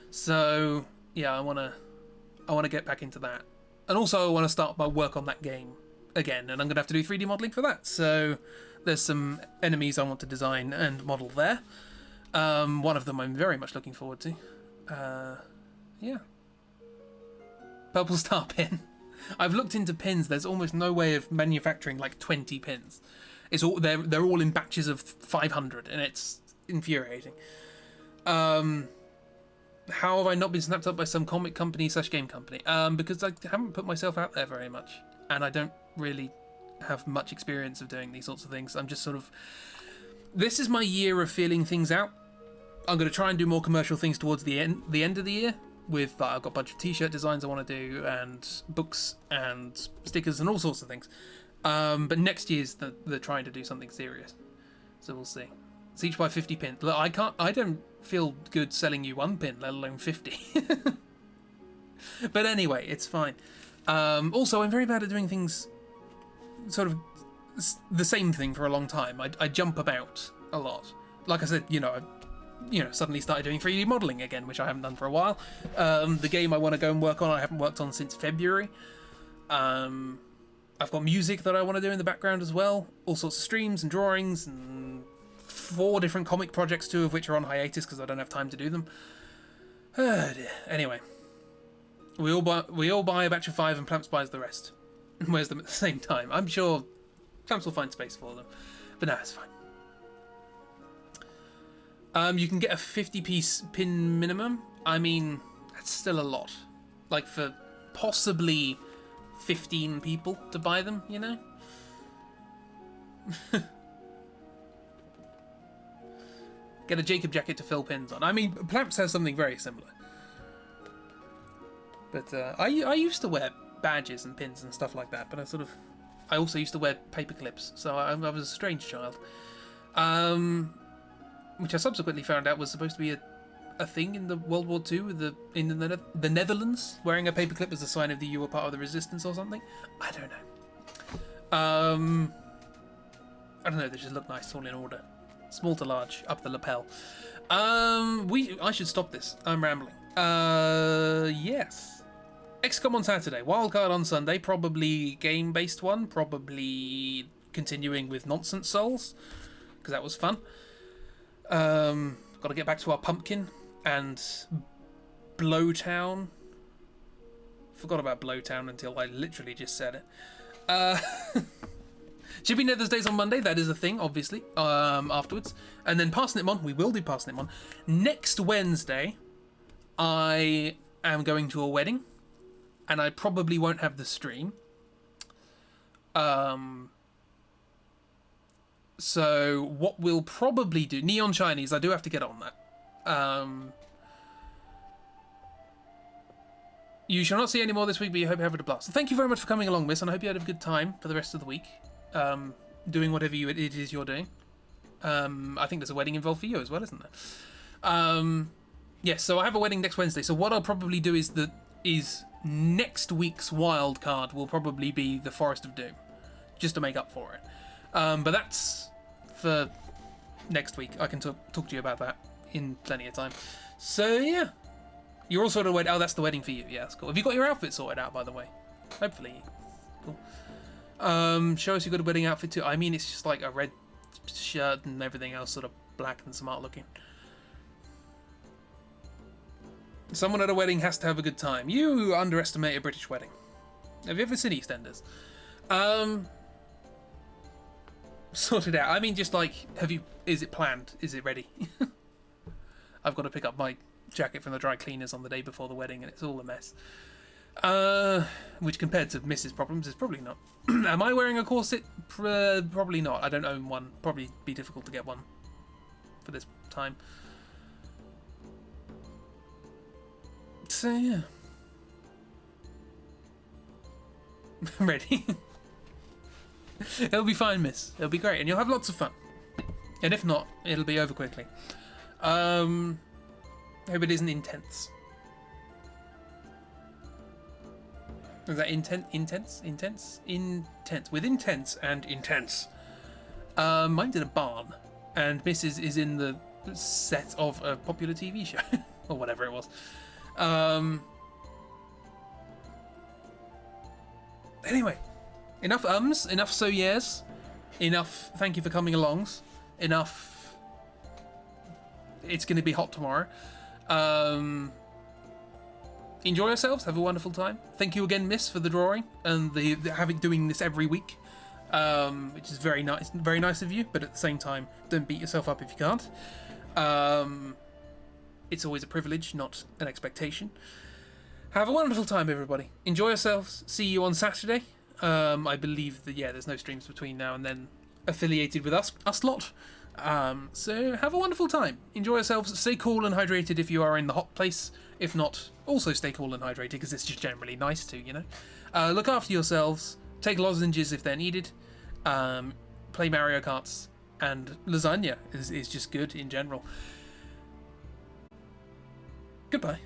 So yeah, I want to get back into that. And also I want to start my work on that game again, and I'm going to have to do 3D modeling for that. So there's some enemies I want to design and model there. One of them I'm very much looking forward to. Yeah. Purple Star pin. I've looked into pins. There's almost no way of manufacturing like 20 pins. It's all they're all in batches of 500, and it's infuriating. How have I not been snapped up by some comic company / game company? Because I haven't put myself out there very much, and I don't really have much experience of doing these sorts of things. I'm just sort of... This is my year of feeling things out. I'm going to try and do more commercial things towards the end of the year. With I've got a bunch of t-shirt designs I want to do, and books and stickers and all sorts of things. But next year's they're trying to do something serious, so we'll see. It's each by 50 pins. Look, I don't feel good selling you one pin, let alone 50. But anyway, it's fine. Also, I'm very bad at doing things sort of the same thing for a long time. I jump about a lot. Like I said, suddenly started doing 3D modeling again, which I haven't done for a while. The game I want to go and work on, I haven't worked on since February. I've got music that I want to do in the background as well. All sorts of streams and drawings, and 4 different comic projects, 2 of which are on hiatus because I don't have time to do them. Oh dear. Anyway, we all buy a batch of 5 and Plamps buys the rest. And wears them at the same time. I'm sure Plamps will find space for them, but no, it's fine. You can get a 50-piece pin minimum. I mean, that's still a lot. Like, for possibly 15 people to buy them, you know? Get a Jacob jacket to fill pins on. I mean, Plamps has something very similar. But I used to wear badges and pins and stuff like that, but I also used to wear paper clips, so I was a strange child. Which I subsequently found out was supposed to be a thing in the World War II in the Netherlands. Wearing a paperclip as a sign of you were part of the resistance or something. I don't know. I don't know, they just look nice, all in order. Small to large, up the lapel. I should stop this. I'm rambling. Yes. XCOM on Saturday, Wildcard on Sunday, probably game-based one, probably continuing with Nonsense Souls, because that was fun. Got to get back to our pumpkin and Blowtown. Forgot about Blowtown until I literally just said it. Chippy Nether's Days on Monday, that is a thing, obviously, afterwards. And then Parsnip Mon, we will do Parsnip Mon. Next Wednesday, I am going to a wedding, and I probably won't have the stream. So what we'll probably do... Neon Chinese, I do have to get on that. You shall not see any more this week, but you hope you have a blast. So thank you very much for coming along, miss, and I hope you had a good time for the rest of the week. Doing whatever it is you're doing. I think there's a wedding involved for you as well, isn't there? Yes, so I have a wedding next Wednesday. So what I'll probably do is next week's wild card will probably be the Forest of Doom, just to make up for it. But that's for next week. I can talk to you about that in plenty of time. So yeah, you're all sorted away. Oh, that's the wedding for you. Yeah, that's cool. Have you got your outfit sorted out, by the way? Hopefully. Cool. Show us your good wedding outfit too. I mean, it's just like a red shirt and everything else sort of black and smart looking. Someone at a wedding has to have a good time. You underestimate a British wedding. Have you ever seen EastEnders? Sorted out. I mean, just like, is it planned? Is it ready? I've got to pick up my jacket from the dry cleaners on the day before the wedding, and it's all a mess. Which compared to Mrs. Problems is probably not. Am I wearing a corset? Probably not. I don't own one. Probably be difficult to get one for this time. So yeah. Ready? It'll be fine, miss. It'll be great, and you'll have lots of fun. And if not, it'll be over quickly. Hope it isn't intense. Is that intense? With intense and intense. Mine's in a barn, and Mrs. is in the set of a popular TV show, or whatever it was. Anyway, enough ums, enough so yes, enough thank you for coming alongs, enough it's going to be hot tomorrow. Enjoy yourselves, have a wonderful time. Thank you again, Miss, for the drawing and the doing this every week, which is very nice of you, but at the same time, don't beat yourself up if you can't. It's always a privilege, not an expectation. Have a wonderful time, everybody. Enjoy yourselves. See you on Saturday. I believe that, yeah, there's no streams between now and then affiliated with us lot. So have a wonderful time. Enjoy yourselves. Stay cool and hydrated if you are in the hot place. If not, also stay cool and hydrated because it's just generally nice to, you know. Look after yourselves. Take lozenges if they're needed. Play Mario Karts. And lasagna is just good in general. Goodbye.